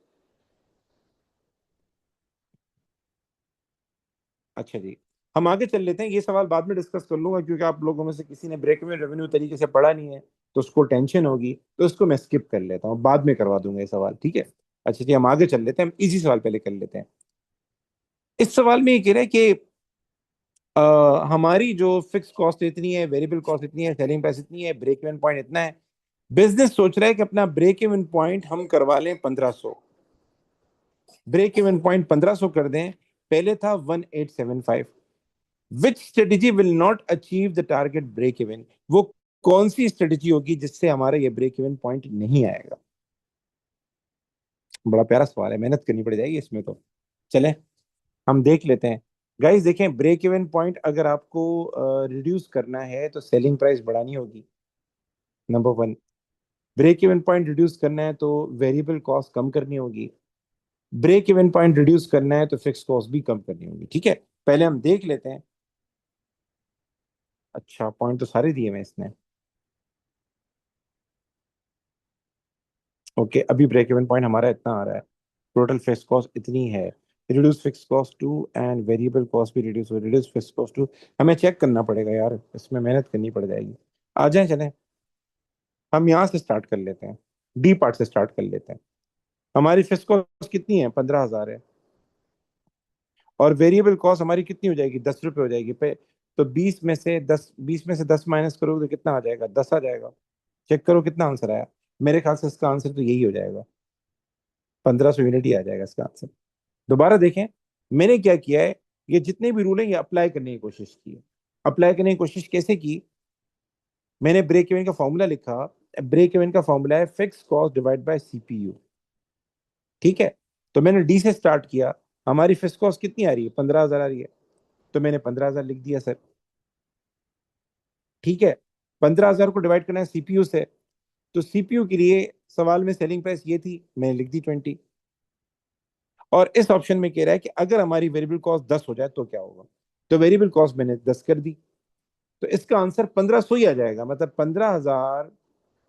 अच्छा जी, हम आगे चल लेते हैं। ये सवाल बाद में डिस्कस कर लूंगा, क्योंकि आप लोगों में से किसी ने ब्रेक में रेवेन्यू तरीके से पढ़ा नहीं है, तो उसको टेंशन होगी, तो उसको मैं स्किप कर लेता हूँ, बाद में करवा दूंगा ये सवाल। ठीक है। अच्छा जी, हम आगे चल लेते हैं। हम इजी सवाल पहले कर लेते हैं। इस सवाल में ये कह रहा है कि हमारी जो फिक्स कॉस्ट इतनी है, वेरिएबल कॉस्ट इतनी है, सेलिंग प्राइस इतनी है, ब्रेक इवन पॉइंट इतना है। बिजनेस सोच रहा है कि अपना ब्रेक इवन पॉइंट हम करवा लें 1500। ब्रेक इवन पॉइंट 1500 कर दें। पहले था 1875। Which strategy will not achieve the target break even? वो कौन सी स्ट्रेटेजी होगी जिससे हमारा ये ब्रेक इवन पॉइंट नहीं आएगा? बड़ा प्यारा सवाल है, मेहनत करनी पड़ जाएगी इसमें तो। चलें, हम देख लेते हैं। गाइस देखें, ब्रेक इवन पॉइंट अगर आपको रिड्यूस करना है तो सेलिंग प्राइस बढ़ानी होगी, number one. Break even point reduce करना है तो वेरिएबल कॉस्ट कम करनी होगी। ब्रेक इवन पॉइंट रिड्यूस करना है तो फिक्स कॉस्ट भी कम करनी होगी। ठीक है, पहले हम देख लेते हैं। अच्छा, पॉइंट तो सारे दिए मैं इसने। ओके, अभी ब्रेक इवन पॉइंट हमारा इतना आ रहा है। टोटल फिक्स कॉस्ट इतनी है, reduce fix cost too and variable cost भी रिड्यूस हो, रिड्यूस फिक्स कॉस्ट टू। हमें चेक करना पड़ेगा यार, इसमें मेहनत करनी पड़ जाएगी। आ जाए, चलें हम यहाँ से स्टार्ट कर लेते हैं, डी पार्ट से स्टार्ट कर लेते हैं। हमारी फिक्स कॉस्ट कितनी है, 15,000 है, और वेरिएबल कॉस्ट हमारी कितनी हो जाएगी, 10 रुपये हो जाएगी पे। तो 20 में से 10 माइनस करोगे तो कितना आ जाएगा, 10 आ जाएगा। चेक करो कितना आंसर आया। मेरे ख्याल से इसका आंसर तो यही हो जाएगा, 1500 यूनिट ही आ जाएगा इसका आंसर। दोबारा देखें, मैंने क्या किया है, ये जितने भी रूल हैं ये अप्लाई करने की कोशिश की है। अप्लाई करने की कोशिश कैसे की, मैंने ब्रेक इवन का फॉर्मूला लिखा। ब्रेक इवन का फॉर्मूला है fix cost divide by CPU, ठीक है। तो मैंने डी से स्टार्ट किया, हमारी फिक्स कॉस्ट कितनी आ रही है, 15,000 आ रही है, तो मैंने 15,000 लिख दिया सर, ठीक है। 15,000 को डिवाइड करना है सीपीयू से, तो सीपीयू के लिए सवाल में सेलिंग प्राइस ये थी, मैंने लिख दी 20। और इस ऑप्शन में कह रहा है कि अगर हमारी वेरिएबल कॉस्ट 10 हो जाए तो क्या होगा, तो वेरिएबल कॉस्ट मैंने 10 कर दी, तो इसका आंसर 1500 ही आ जाएगा। मतलब 15,000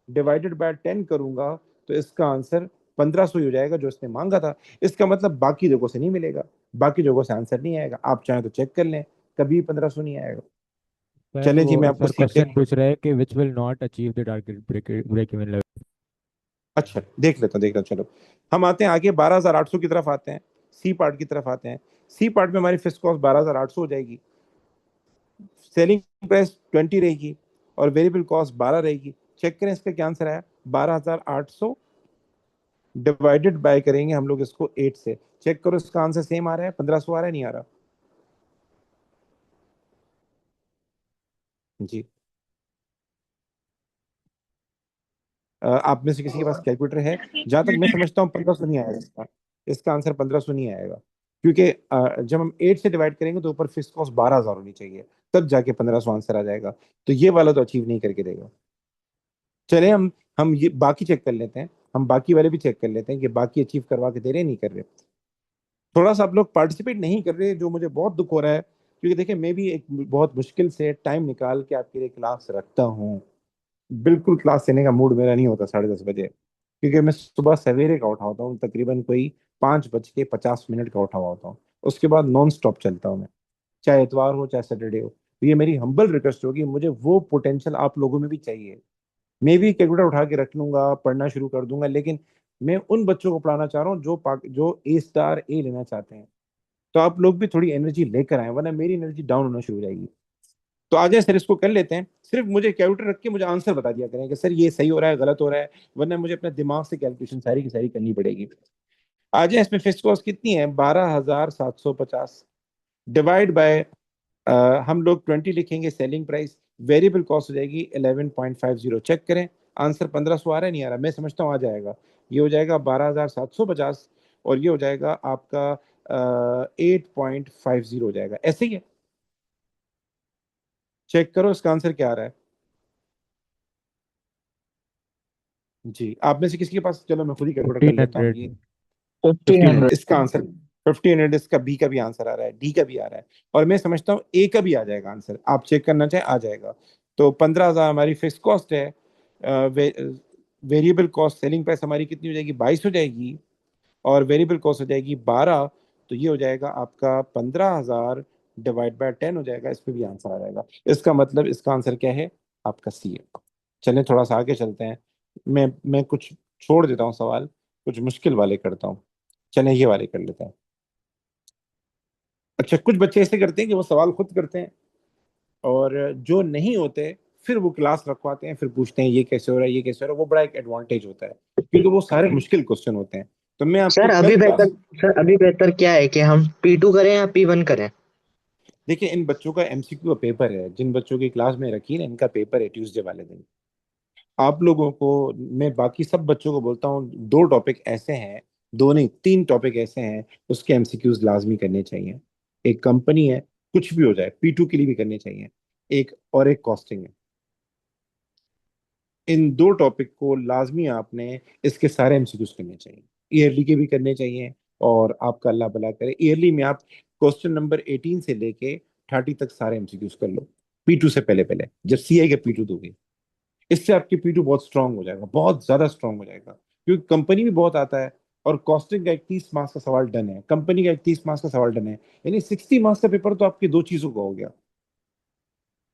डिवाइडेड बाय 10 करूंगा तो इसका आंसर 1500 ही हो जाएगा, जो इसने मांगा था। इसका मतलब बाकी जगहों से नहीं मिलेगा, बाकी जगहों से आंसर नहीं आएगा। आप चाहें तो चेक कर लें, कभी 1500 नहीं आएगा। सर चलें जी, मैं वो आपको सर सीख क्वेश्चन पूछ रहे हैं कि which will not achieve the target break even level. अच्छा देख लेता हूँ, देख लेता हूँ। चलो हम आते हैं आगे, 12,800 की तरफ आते हैं, सी पार्ट की तरफ आते हैं। सी पार्ट में हमारी फिक्स कॉस्ट 12,800 हो जाएगी, सेलिंग प्राइस 20 रहेगी, और वेरिएबल कॉस्ट 12 रहेगी। चेक करें इसका क्या आंसर आया, 12,800 डिवाइडेड बाय करेंगे हम लोग इसको 8 से। चेक करो इसका आंसर सेम आ रहा है, 1500 आ रहा है, नहीं आ रहा जी। आप में से किसी के पास कैलकुलेटर है, जहां तक मैं समझता हूँ 1500 नहीं आएगा इसका, इसका आंसर 1500 नहीं आएगा, क्योंकि जब हम 8 से डिवाइड करेंगे तो ऊपर फिक्स कॉस्ट 12,000 होनी चाहिए, तब जाके 1500 आंसर आ जाएगा। तो ये वाला तो अचीव नहीं करके देगा। चले हम ये बाकी चेक कर लेते हैं, हम बाकी वाले भी चेक कर लेते हैं कि बाकी अचीव करवा के दे रहे नहीं कर रहे। थोड़ा सा आप लोग पार्टिसिपेट नहीं कर रहे, जो मुझे बहुत दुख हो रहा है, क्योंकि देखिए मैं भी एक बहुत मुश्किल से टाइम निकाल के आपके लिए क्लास रखता हूँ। बिल्कुल क्लास लेने का मूड मेरा नहीं होता 10:30 बजे, क्योंकि मैं सुबह सवेरे का उठा होता हूँ, तकरीबन कोई 5:50 का उठा हुआ होता हूँ। उसके बाद नॉन स्टॉप चलता हूँ मैं, चाहे इतवार हो चाहे सैटरडे हो। तो ये मेरी हम्बल रिक्वेस्ट होगी, मुझे वो पोटेंशियल आप लोगों में भी चाहिए। मैं भी कैलकुलेटर उठा के रख लूंगा, पढ़ना शुरू कर दूंगा, लेकिन मैं उन बच्चों को पढ़ाना चाह रहा हूँ जो A स्टार A लेना चाहते हैं। तो आप लोग भी थोड़ी एनर्जी लेकर आए, वरना मेरी एनर्जी डाउन होना शुरू हो जाएगी। तो आ जाए सर, इसको कर लेते हैं। सिर्फ मुझे कैलकुलेटर रख के मुझे आंसर बता दिया करें कि सर ये सही हो रहा है, गलत हो रहा है, वरना मुझे अपने दिमाग से कैलकुलेशन सारी की सारी करनी पड़ेगी। आ जाए, इसमें फिक्स कॉस्ट कितनी है, 12,750 डिवाइड बाय, हम लोग 20 लिखेंगे सेलिंग प्राइस, वेरिएबल कॉस्ट हो जाएगी 11.50। चेक करें आंसर 1500 आ रहा है, नहीं आ रहा, मैं समझता हूँ आ जाएगा। ये हो जाएगा 12,750, और ये हो जाएगा आपका 8.50 हो जाएगा, ऐसे ही है। चेक करो इसका आंसर क्या आ रहा है जी। आप में से किसी के पास, चलो मैं खुद ही कैलकुलेट कर लेता हूँ 1500। ये। 1500 1500। इसका आंसर, 1500 इसका, बी का भी आंसर आ रहा है, डी का भी आ रहा है, और मैं समझता हूँ ए का भी आ जाएगा आंसर। आप चेक करना चाहे आ जाएगा। तो 15,000 हमारी फिक्स कॉस्ट है, वेरिएबल कॉस्ट सेलिंग प्राइस हमारी कितनी हो जाएगी, 22 हो जाएगी, और वेरिएबल कॉस्ट हो जाएगी 12। तो ये हो जाएगा आपका 15,000 डिवाइड बाय 10 हो जाएगा, इस पे भी आंसर आ जाएगा। इसका मतलब इसका आंसर क्या है, आपका सी है। चलें थोड़ा सा आगे चलते हैं, मैं कुछ छोड़ देता हूँ सवाल, कुछ मुश्किल वाले करता हूँ। चलें ये वाले कर लेते हैं। अच्छा, कुछ बच्चे ऐसे करते हैं कि वो सवाल खुद करते हैं, और जो नहीं होते फिर वो क्लास रखवाते हैं, फिर पूछते हैं ये कैसे हो रहा है, ये कैसे हो रहा है। वो बड़ा एक एडवांटेज होता है, क्योंकि वो सारे मुश्किल क्वेश्चन होते हैं। तो मैं आपको सर कल अभी बेहतर क्लास, सर अभी बेहतर क्या है कि हम P2 करें या P1 करें? देखिए इन बच्चों का एमसीक्यू का पेपर है, जिन बच्चों की क्लास में रखी है, इनका पेपर है ट्यूसडे वाले दिन। आप लोगों को, मैं बाकी सब बच्चों को बोलता हूँ, दो टॉपिक ऐसे हैं, दो नहीं 3 टॉपिक ऐसे हैं उसके एमसीक्यूज लाजमी करने चाहिए। एक कंपनी है, कुछ भी हो जाए, P2 के लिए भी करने चाहिए, एक कॉस्टिंग है। इन 2 टॉपिक को लाजमी आपने, इसके सारे एमसीक्यूज करने चाहिए, ईयरली के भी करने चाहिए। और आपका अल्लाह भला करे, ईयरली में आप क्वेश्चन नंबर 18 से लेके 30 तक सारे एमसीक्यूज कर लो, P2 से पहले पहले, जब सीए के P2 दोगे। इससे आपकी P2 बहुत स्ट्रांग हो जाएगा, बहुत ज्यादा स्ट्रांग हो जाएगा, क्योंकि कंपनी भी बहुत आता है, और कॉस्टिंग का 31 मार्क्स का सवाल डन है, कंपनी का 31 मार्क्स का सवाल डन है, यानी 60 मार्क्स का पेपर तो आपकी दो चीजों का हो गया,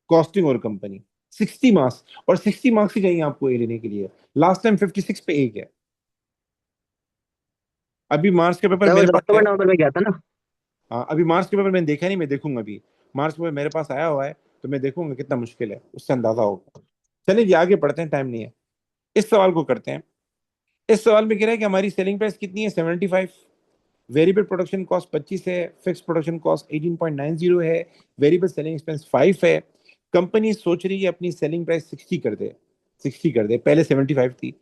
कॉस्टिंग और कंपनी। 60 मार्क्स, और 60 मार्क्स ही चाहिए आपको ए लेने के लिए। लास्ट टाइम 56 पे ए है। अभी मार्क्स का पेपर सर वो मेरे पास है। अक्टूबर नवंबर में गया था ना। हाँ, अभी मार्क्स के पेपर मैंने देखा नहीं, मैं देखूंगा अभी। मार्क्स पेपर मेरे पास आया हुआ है, तो मैं देखूंगा कितना मुश्किल है, उससे अंदाजा होगा। चलिए जी, आगे पढ़ते हैं, टाइम नहीं है। इस सवाल को करते हैं। इस सवाल में कह रहा है कि हमारी सेलिंग प्राइस कितनी है, 75। वेरिएबल प्रोडक्शन कॉस्ट 25 है, फिक्स प्रोडक्शन कॉस्ट 18.90 है, वेरिएबल सेलिंग एक्सपेंस 5 है। कंपनी सोच रही है अपनी सेलिंग प्राइस 60 कर दे, 60 कर दे, पहले 75 थी।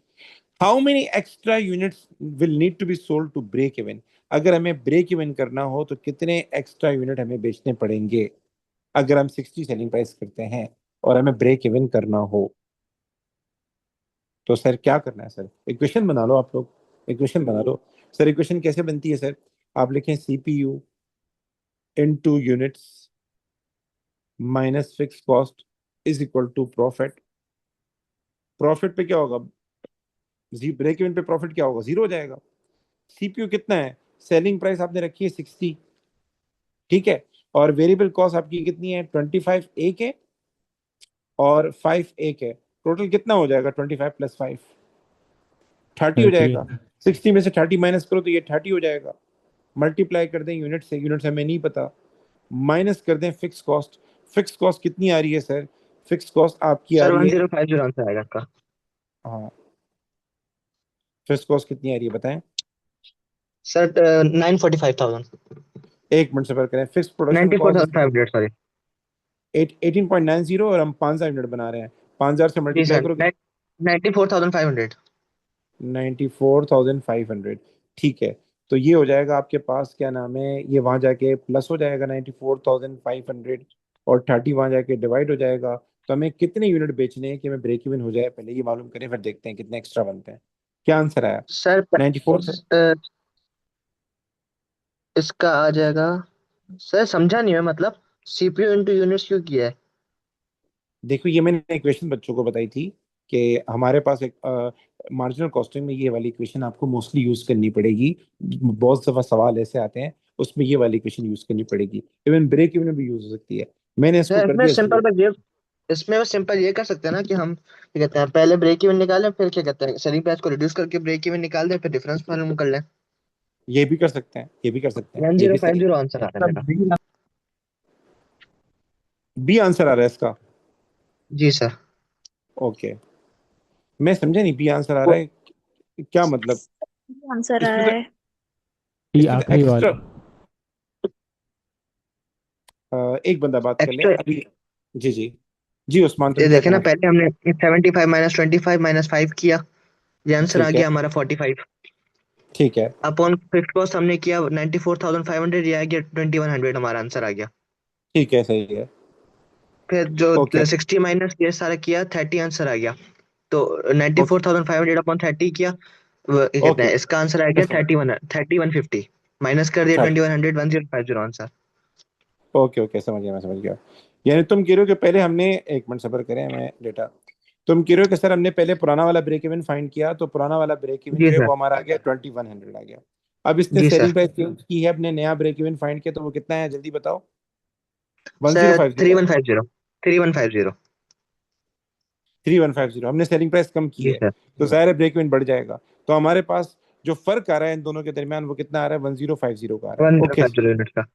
How many extra units will need to be sold to break even. अगर हमें ब्रेक इवन करना हो तो कितने एक्स्ट्रा यूनिट हमें बेचने पड़ेंगे, अगर हम 60 सेलिंग प्राइस करते हैं और हमें ब्रेक इवन करना हो। तो सर क्या करना है सर, इक्वेशन बना लो आप लोग, इक्वेशन बना लो। सर इक्वेशन कैसे बनती है सर, आप लिखें CPU into units minus fix cost is equal to profit. Profit पे क्या होगा, जी ब्रेक इवन पे प्रॉफिट क्या होगा, जीरो हो जाएगा। सीपीयू कितना है, सेलिंग प्राइस आपने रखी है 60, ठीक है, और वेरिएबल कॉस्ट आपकी कितनी है 25 एक है और 5 एक है, टोटल कितना हो जाएगा 25 प्लस 5, 30 हो 30। जाएगा। 60 में से 30 माइनस करो तो ये 30 हो जाएगा। मल्टीप्लाई कर दें यूनिट से, यूनिट से हमें नहीं पता, माइनस कर दें फिक्स कॉस्ट। फिक्स कॉस्ट कितनी आ रही है सर, फिक्स कॉस्ट आपकी आ सर रही है, 1050 आंसर आएगा आपका। हाँ फिक्स कॉस्ट कितनी आ रही है बताएं। सर 945,000। एक मिनट सफर करें, फिक्स प्रोडक्शन कॉस्ट 94,500 सॉरी। 18.90 और हम 5,000 यूनिट बना रहे हैं, 5,000 से जी मल्टीप्लाई सर करो। 94,500। 94,500, ठीक है। तो ये हो जाएगा आपके पास, क्या नाम है, ये वहां जाके प्लस हो जाएगा 94,500, और 30 वहां जाके डिवाइड हो जाएगा। तो हमें कितने यूनिट बेचने हैं कि हमें ब्रेक इवन हो जाए, पहले ये मालूम करें, फिर देखते हैं कितने एक्स्ट्रा बनते हैं। क्या आंसर आया, सर 94 से। इसका आ जाएगा। सर समझा नहीं मैं, मतलब सीपीयू इंटू यूनिट्स क्यों किया है। देखो ये मैंने इक्वेशन बच्चों को बताई थी कि हमारे पास एक मार्जिनल कॉस्टिंग में ये वाली इक्वेशन आपको मोस्टली यूज करनी पड़ेगी। बहुत दफा सवाल ऐसे आते हैं, उसमें ये वाली इक्वेशन यूज करनी पड़ेगी, इवन ब्रेक इवन में भी यूज हो सकती है। मैंने इसको सर कर इसमें दिया सिंपल जीरो। बस ये, इसमें बस सिंपल ये कर सकते हैं ना कि हम क्या कहते हैं, पहले ब्रेक इवन निकालें, फिर क्या कहते हैं सेलिंग प्राइस को रिड्यूस करके ब्रेक इवन निकाल दें, फिर डिफरेंस मालूम कर लें। ये भी कर सकते हैं, ये भी कर सकते हैं, वन ये जीरो भी फाइव सही। जीरो आंसर आ रहा है। बी आंसर आ रहा है इसका। जी सर। ओके, मैं समझा नहीं, बी आंसर आ रहा है क्या मतलब। आंसर आ इसमें रहा तो है। ये इसमें तो आखिरी एक्स्ट्रा, वाला। एक बंदा बात कर ले एक्स्ट्रा अभी। जी जी, जी उस्मान तुम ये पूछो देखे ना, हाँ। पहले हमने 75 माइनस 25 माइनस 5 किया, ये आंसर आ ठीक है, गया हमारा 45। ठीक है, अपॉन फिफ्थ कॉस्ट हमने किया 94,500, ये आ गया 2100, हमारा आंसर आ गया। ठीक है, सही है। फिर जो ओके 60 माइनस ये सारा किया 30 आंसर आ गया। तो ओके 94,500 अपॉन 30 किया, क्या कहते ओके, हैं इसका आंसर आ मैं गया समझ, 3150, माइनस कर दिया अच्छा, 2100, 1050 आंसर। ओके ओके, समझ गया, मैं समझ गया। यानी तुम कह रहे हो कि पहले हमने, एक मिनट सबर करें, मैं डेटा, तुम कह रहे हो कि सर हमने पहले पुराना वाला ब्रेक इवन फाइंड किया, तो पुराना वाला ब्रेक इवन जी जो है सर। वो हमारा आ गया 2100 आ गया। अब इसने जी सेलिंग सर। प्राइस चेंज की है, अपने नया ब्रेक इवन फाइंड किया, तो वो कितना है जल्दी बताओ। सर 1050, 3150, 3150। 3150, हमने सेलिंग प्राइस कम की जी है, सर। तो जाहिर है ब्रेक इवन बढ़ जाएगा। तो हमारे पास जो फर्क आ रहा है इन दोनों के दरमियान वो कितना आ रहा है, 1050 का आ रहा है। One zero okay, five zero unit का।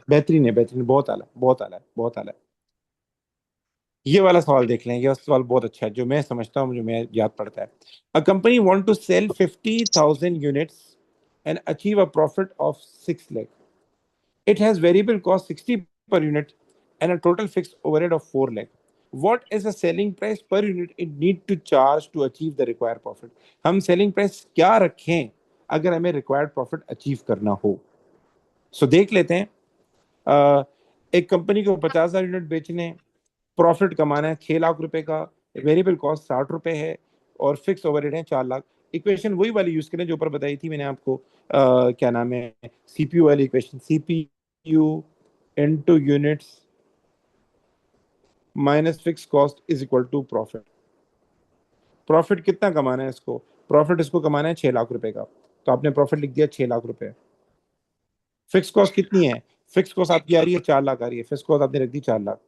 बेहतरीन है, बेहतरीन, बहुत आला, बहुत आला, बहुत आला। ये वाला सवाल देख लें, ये सवाल बहुत अच्छा है, जो मैं समझता हूँ, जो मैं याद पड़ता है। A company want to sell 50,000 units and achieve a profit of 6 lakh. It has variable cost 60 per unit and a total fixed overhead of 4 lakh. What is the selling price per unit it need to charge to achieve the required profit? हम selling price क्या रखें अगर हमें required profit achieve करना हो। सो देख लेते हैं। एक कंपनी को 50,000 यूनिट बेचने, प्रॉफिट कमाना है 6 लाख रुपए का, वेरिएबल कॉस्ट 60 रुपए है, और फिक्स ओवरहेड है 4 लाख। इक्वेशन वही वाली यूज करें जो ऊपर बताई थी मैंने आपको, क्या नाम है, सीपीयू वाली equation, CPU into units minus fix cost is equal to profit. Profit कितना कमाना है इसको, प्रॉफिट इसको कमाना है 6 लाख रुपए का। तो आपने प्रॉफिट लिख दिया 6 लाख रुपए। फिक्स कॉस्ट कितनी है? फिक्स कॉस्ट आपकी आ रही है 4 लाख आ रही है, फिक्स कॉस्ट आपने रख दी 4 लाख।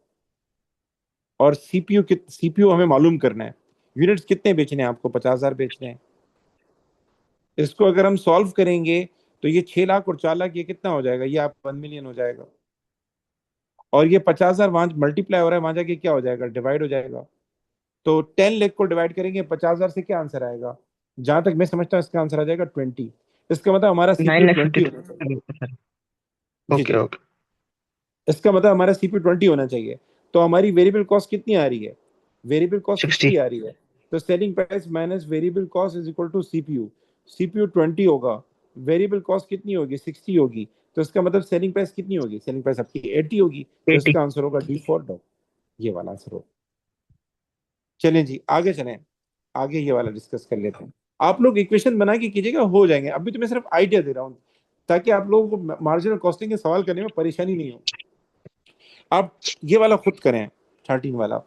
और सीपीयू हमें मालूम करना है, यूनिट्स कितने बेचने हैं आपको? 50,000 बेचने हैं। इसको अगर हम सॉल्व करेंगे तो ये 6 लाख और 4 लाख ये कितना हो जाएगा? ये आप 1 मिलियन हो जाएगा। और ये 50,000 वहां मल्टीप्लाई हो रहा है, वहां जाके क्या हो जाएगा? डिवाइड हो जाएगा। तो 10 लाख को डिवाइड करेंगे 50,000 से, क्या आंसर आएगा? जहां तक मैं समझता हूँ इसका आंसर आ जाएगा 20। इसका मतलब हमारा नाइन सीपीयू लाख 20 फिफ्टी होना चाहिए। जी ओके जी, ओके। इसका मतलब हमारा सीपीयू 20 होना चाहिए। तो हमारी वेरिएबल कॉस्ट कितनी आ रही है? Variable cost 60। 60 आ रही है। तो selling price minus variable cost is equal to CPU. CPU 20 होगा, वेरिएबल कॉस्ट कितनी होगी? 60 होगी। तो इसका मतलब सेलिंग प्राइस कितनी होगी? सेलिंग प्राइस आपकी 80 होगी। तो 80। इसका आंसर होगा डी फॉर डॉग, ये वाला आंसर होगा। चलें जी आगे चलें, आगे ये वाला डिस्कस कर लेते हैं। आप लोग इक्वेशन बना के कीजिएगा, हो जाएंगे। अभी तो मैं सिर्फ आइडिया दे रहा हूँ ताकि आप लोगों को मार्जिनल कॉस्टिंग के सवाल करने में परेशानी नहीं हो। आप ये वाला खुद करें, 13 वाला।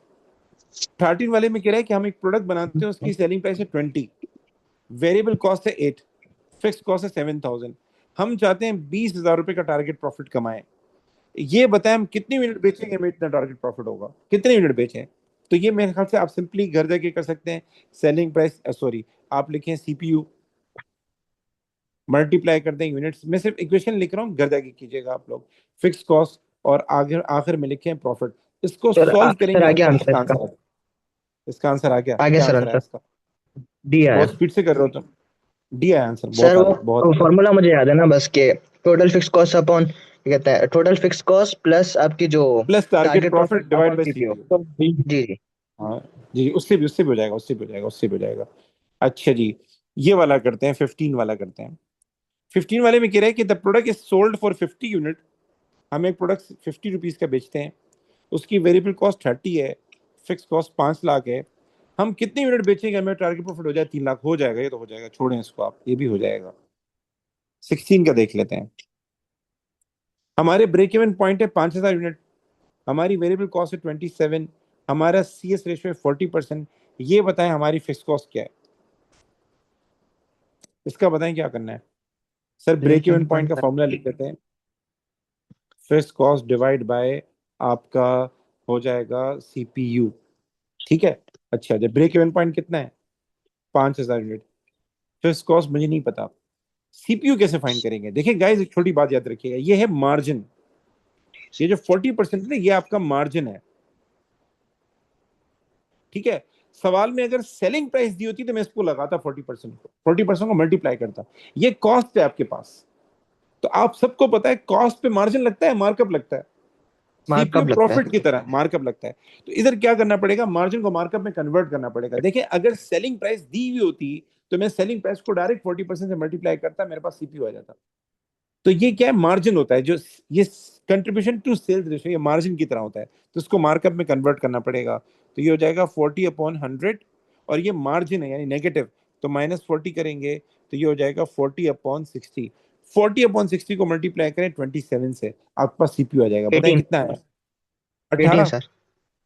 13 वाले में कह रहा है कि हम एक प्रोडक्ट बनाते हैं, उसकी सेलिंग प्राइस है 20, वेरिएबल कॉस्ट है 8, फिक्स कॉस्ट है 7,000। हम चाहते हैं 20,000 रुपए का टारगेट प्रॉफिट कमाएं। ये बताएं हम कितनी यूनिट बेचेंगे, हमें इतना टारगेट प्रॉफिट होगा, कितने यूनिट बेचें? तो ये मेरे ख्याल से आप सिंपली घर जाके कर सकते हैं। सेलिंग प्राइस सॉरी, आप लिखें सीपीयू, मल्टीप्लाई कर दें यूनिट्स। मैं सिर्फ इक्वेशन लिख रहा हूँ, घर जाके कीजिएगा आप लोग। फिक्स कॉस्ट और आगे आखिर में लिखें प्रॉफिट। इसको सॉल्व सर करेंगे आ आपके गया पास आंसर इसका इसका। आंसर आ गया। इसका आंसर आ गया, आ गया क्या सर आंसर आया आंसर। इसका? डी आया। बहुत स्पीड से कर रहे हो तुम। डी आया आंसर, सर बहुत आगे, बहुत वो आगे। फॉर्मूला मुझे याद है ना बस के, टोटल फिक्स कॉस्ट अपॉन क्या कहते हैं, टोटल फिक्स कॉस्ट प्लस आपकी जो plus target target profit profit divide upon by CPU. CPU. जी जी। हाँ जी, उससे भी हो जाएगा, उससे भी हो जाएगा, उससे भी हो जाएगा। अच्छा जी, ये वाला करते हैं, 15 वाला करते हैं। 15 वाले में कह रहा है कि the product is sold for 50 unit. हम एक प्रोडक्ट 50 रुपीज का बेचते हैं, उसकी वेरिएबल कॉस्ट 30 है, फिक्स कॉस्ट 5 लाख है। हम कितने यूनिट बेचेंगे हमें टारगेट प्रॉफिट हो जाए? 3 लाख। हो जाएगा, ये तो हो जाएगा, छोड़ें इसको आप, ये भी हो जाएगा। 16 का देख लेते हैं। हमारे ब्रेक इवन पॉइंट है 5,000 यूनिट, हमारी वेरिएबल कॉस्ट है 27, हमारा सी एस रेशियो है 40%। ये बताएं हमारी फिक्स कॉस्ट क्या है? इसका बताएं क्या करना है? Sir break break even even point point का सर। फॉर्मूला लिख देते हैं। फिक्स कॉस्ट डिवाइड बाय आपका हो जाएगा सीपीयू, ठीक है। अच्छा जब ब्रेक इवन पॉइंट कितना है? 5,000 यूनिट। फिक्स कॉस्ट मुझे नहीं पता, सीपीयू कैसे फाइंड करेंगे? देखिए गाइस, एक छोटी बात याद रखिएगा, ये है मार्जिन। ये जो 40% है ना, ये आपका मार्जिन है, ठीक है। सवाल में अगर सेलिंग प्राइस दी होती तो मैं इसको लगाता 40% को, 40% को मल्टीप्लाई करता। ये कॉस्ट है आपके पास। तो आप सबको पता है कॉस्ट पे मार्जिन लगता है, मार्कअप लगता है। सीपीयू मार्कअप लगता प्रॉफिट है। की तरह मार्कअप लगता है। तो इधर क्या करना पड़ेगा? मार्जिन को मार्कअप में कन्वर्ट करना पड़ेगा। देखिए अगर सेलिंग प्राइस दी हुई होती तो मैं सेलिंग प्राइस को डायरेक्ट 40% से मल्टीप्लाई करता, मेरे पास सीपीयू आ जाता। तो ये क्या है? मार्जिन होता है, जो ये कंट्रीब्यूशन टू सेल्स रेशियो, ये मार्जिन की तरह होता है। तो इसको मार्कअप में कन्वर्ट करना पड़ेगा। तो ये हो जाएगा 40/100, और ये मार्जिन है यानी नेगेटिव, तो -40 करेंगे तो ये हो जाएगा 40/60। 40/60 को मल्टीप्लाई करें 27 से, आपके पास सीपीयू आ जाएगा। बताएं 18। कितना है? 18 18, सर।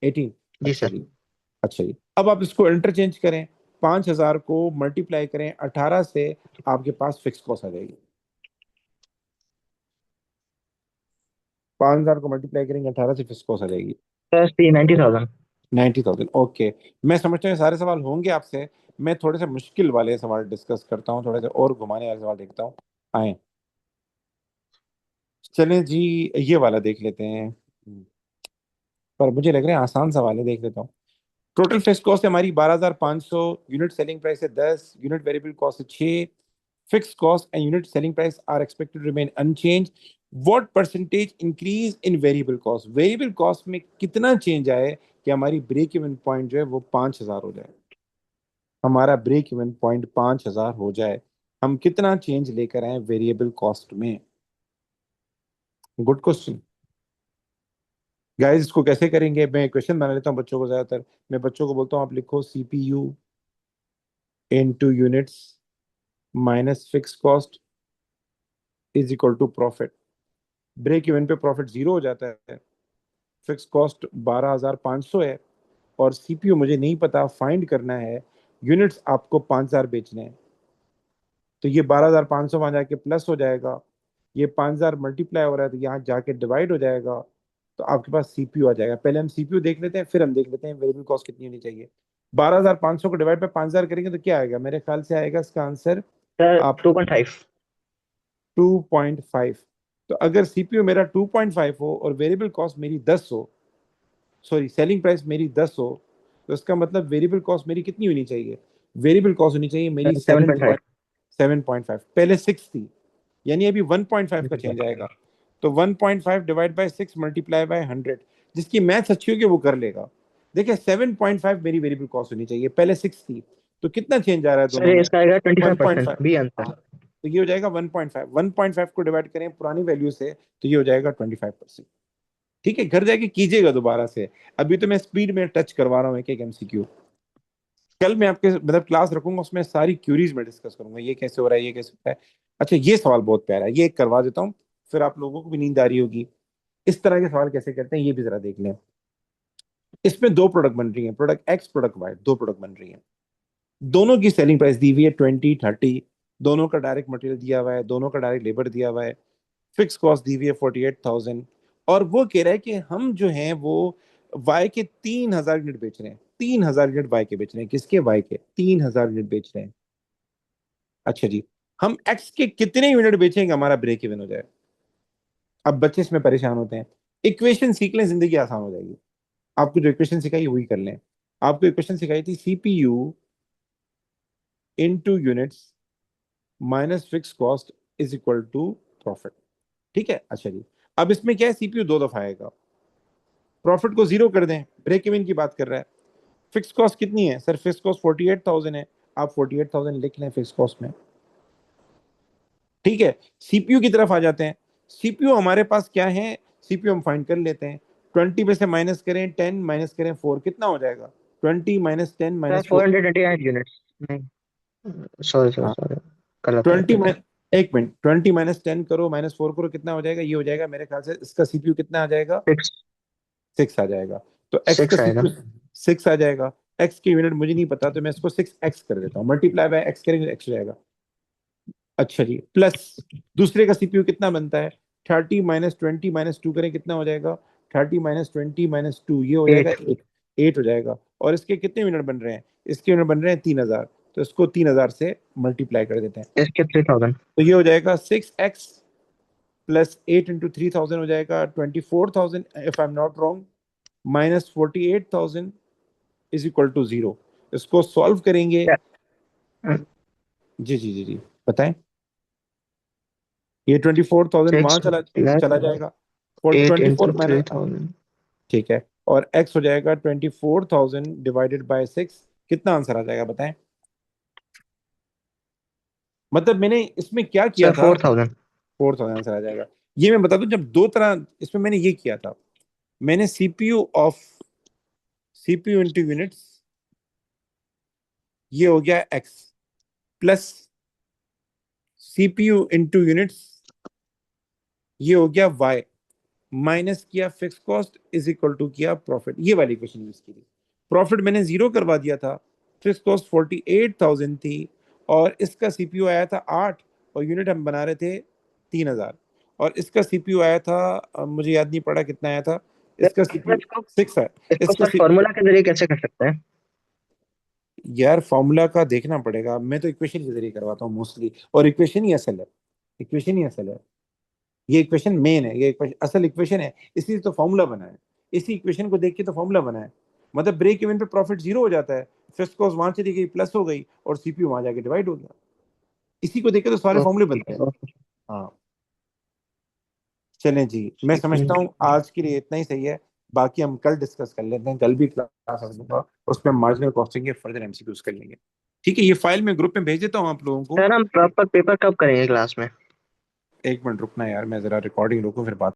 18। जी अच्छा सर। जी, अच्छा जी। अब आप इसको इंटरचेंज करें, 5,000 को मल्टीप्लाई करें 18 से, आपके पास फिक्स कॉस्ट आ जाएगी। 5,000 को मल्टीप्लाई करेंगे 18 से, फिक्स कॉस्ट आ जाएगी सर 90,000। 90,000। ओके, मैं समझता हूँ ये सारे सवाल होंगे आपसे। मैं थोड़े से मुश्किल वाले सवाल डिस्कस करता हूँ, थोड़े से और घुमाने वाले सवाल देखता हूँ। आए, चलें जी, ये वाला देख लेते हैं। पर मुझे लग रहा है आसान सवाल है, देख लेता हूँ। टोटल फिक्स कॉस्ट है हमारी 12,500, यूनिट सेलिंग प्राइस है 10, यूनिट वेरिएबल कॉस्ट है 6, fix cost and unit selling price are expected to remain unchange. What percentage increase in variable cost? Variable cost में कितना चेंज आए कि हमारी ब्रेक इवन पॉइंट जो है वो 5,000 हो जाए? हमारा ब्रेक इवन पॉइंट 5,000 हो जाए, हम कितना चेंज लेकर आए वेरिएबल कॉस्ट में? Good question guys. इसको कैसे करेंगे? मैं क्वेश्चन बना लेता हूँ बच्चों को, ज्यादातर मैं बच्चों को बोलता हूँ आप लिखो CPU into units minus fix cost is equal to profit. Break even पे प्रॉफिट 0 हो जाता है, फिक्स कॉस्ट 12,500 है, और सीपीयू मुझे नहीं पता, फाइंड करना है। यूनिट्स आपको 5,000 बेचने हैं। तो ये 12,500 वहां जाके प्लस हो जाएगा, ये 5,000 मल्टीप्लाई हो रहा है तो यहाँ जाके डिवाइड हो जाएगा, तो आपके पास सीपीयू आ जाएगा। पहले हम सीपीयू देख लेते हैं, फिर हम देख लेते हैं वेरिएबल कॉस्ट कितनी होनी चाहिए। 12,500 को डिवाइड बाय 5,000 करेंगे तो क्या आएगा, मेरे ख्याल से आएगा इसका आंसर सर आप 2.5। 2.5। तो अगर सीपीयू मेरा 2.5 हो और वेरिएबल कॉस्ट मेरी 10 हो, सॉरी सेलिंग प्राइस मेरी 10 हो, तो इसका मतलब वेरिएबल कॉस्ट मेरी कितनी होनी चाहिए, वेरिएबल कॉस्ट होनी चाहिए मेरी 7.5। 7.5। पहले 6 थी, यानी अभी 1.5 का चेंज आएगा। तो 1.5 डिवाइड बाय 6 मल्टीप्लाई बाय 100, जिसकी मैथ्स अच्छी होगी वो कर लेगा। देखिए 7.5 मेरी वेरिएबल कॉस्ट होनी चाहिए, पहले 6 थी, तो कितना चेंज आ रहा है सर दोनों में, इसका आएगा 25% 1.5। B answer. तो ये हो जाएगा 1.5, 1.5 को डिवाइड करें पुरानी वैल्यू से तो ये हो जाएगा 25%। ठीक है, घर जाके कीजिएगा दोबारा से, अभी तो मैं स्पीड में टच करवा रहा हूँ एक एक एमसीक्यू। कल मैं आपके मतलब क्लास रखूंगा, उसमें सारी क्यूरीज में डिस्कस करूंगा, ये कैसे हो रहा है, ये कैसे होता है। अच्छा ये सवाल बहुत प्यारा है, ये एक करवा देता हूँ, फिर आप लोगों को भी नींद आ रही होगी। इस तरह के सवाल कैसे करते हैं ये भी जरा देख लें। इसमें दो प्रोडक्ट बन रही हैं, प्रोडक्ट एक्स प्रोडक्ट वाई, दो प्रोडक्ट बन रही हैं, दोनों की सेलिंग प्राइस दी हुई है 20-30, दोनों का डायरेक्ट मटेरियल दिया हुआ है, दोनों का डायरेक्ट लेबर दिया हुआ है, फिक्स कॉस्ट दी हुई है 48,000, और वो कह रहा है कि हम जो हैं वो वाई के 3,000 यूनिट बेच रहे हैं, 3,000 यूनिट वाई के बेच रहे हैं, किसके, वाई के 3,000 यूनिट बेच रहे हैं। अच्छा जी, हम एक्स के कितने यूनिट बेचेंगे हमारा ब्रेक इवन हो जाए। अब बच्चे इसमें परेशान होते हैं, इक्वेशन सीख लें जिंदगी आसान हो जाएगी। आपको जो इक्वेशन सिखाई वही कर लें। आपको इक्वेशन सिखाई थी CPU into units minus fix cost is equal to profit. ठीक है, अच्छा जी, अब इसमें क्या है, सीपीयू दो दफा आएगा, प्रॉफिट को जीरो कर दें, ब्रेक इवन की बात कर रहा है। फिक्स कॉस्ट कितनी है सर, फिक्स कॉस्ट 48,000 है, आप 48,000 लिख लें फिक्स कॉस्ट में। ठीक है, सीपीयू की तरफ आ जाते हैं। सीपीयू हमारे पास क्या है, सीपीयू हम फाइंड कर लेते हैं। 20 में से माइनस करें 10 माइनस करें 4, कितना हो जाएगा, 20 माइनस 10 सर माइनस 4। 428 यूनिट्स नहीं, सॉरी सर हाँ, सॉरी, गलत है 20 गलत। एक मिनट, 20 माइनस 10 करो माइनस 4 करो, कितना हो जाएगा, ये हो जाएगा मेरे ख्याल से इसका सीपीयू कितना आ जाएगा, 6 6 आ जाएगा। तो एक्स का 6 आएगा। सीक्वेंस 6 आ जाएगा। एक्स की यूनिट मुझे नहीं पता, तो मैं इसको 6x कर देता हूँ, मल्टीप्लाई बाय एक्स करेंगे एक्स हो जाएगा। अच्छा जी, प्लस दूसरे का सीपीयू कितना बनता है, 30 माइनस 20 माइनस 2 करें कितना हो जाएगा, 30 माइनस 20 माइनस 2 ये हो जाएगा 8 8 हो जाएगा। और इसके कितने यूनिट बन रहे हैं, इसके यूनिट बन रहे हैं 3,000, तो इसको 3,000 से मल्टीप्लाई कर देते हैं, इसके 3000। तो ये हो जाएगा 6x प्लस 8 इंटू 3,000 हो जाएगा 24,000 if I am not wrong, minus 48,000 is equal to 0। इसको सॉल्व करेंगे। जी जी जी जी, बताएं। ये 24,000 6 वहां चला प्लस चला जाएगा, 8 24 इंटू मैंने, 3000। ठीक है, और x हो जाएगा 24,000 डिवाइडेड बाय 6, कितना आंसर आ जाएगा बताएं। मतलब मैंने इसमें क्या किया सर था, 4000। 4,000 आंसर आ जाएगा। ये मैं बता दूं, जब दो तरह इसमें मैंने ये किया था, मैंने सीपीयू इंटू यूनिट्स, ये हो गया x, plus CPU into units, ये हो गया y, माइनस किया fix cost is equal to किया प्रॉफिट, ये वाली इक्वेशन यूज की थी। प्रॉफिट मैंने जीरो करवा दिया था, फिक्स कॉस्ट 48,000 थी, और इसका सीपीयू आया था 8, और यूनिट हम बना रहे थे 3,000, और इसका सीपीयू आया था मुझे याद नहीं पड़ा कितना आया था, इसका सर सीपीयू इसको 6 है। इसको इसका सर फॉर्मूला के जरिए कैसे कर सकते हैं? यार फॉर्मूला का देखना पड़ेगा, मैं तो इक्वेशन के जरिए करवाता हूँ मोस्टली, और इक्वेशन ही असल है, इक्वेशन ही असल है, ये इक्वेशन मेन है, ये इक्वेशन असल इक्वेशन है, इसी से तो फॉर्मूला बना है, इसी इक्वेशन को देख के तो फॉर्मूला बना है। मतलब ब्रेक इवन पे प्रॉफिट जीरो हो जाता है, फिक्स कॉस्ट वहां चली गई प्लस हो गई, और सीपीयू वहां जाके डिवाइड हो गया, इसी को देख के तो सारे फॉर्मूले ओके बनते हैं। ओके। हाँ, चलें जी, मैं ठीक है। समझता हूँ आज के लिए इतना ही सही है, बाकी हम कल डिस्कस कर लेते हैं, कल भी क्लास दूंगा, उसमें मार्जिनल कॉस्टिंग के फर्दर एमसीक्यूज कर लेंगे। ठीक है, ये फाइल मैं ग्रुप में भेज देता हूँ आप लोगों को। सर हम प्रॉपर पेपर कब करेंगे क्लास में? एक मिनट रुकना यार, मैं जरा रिकॉर्डिंग रोकूं फिर बात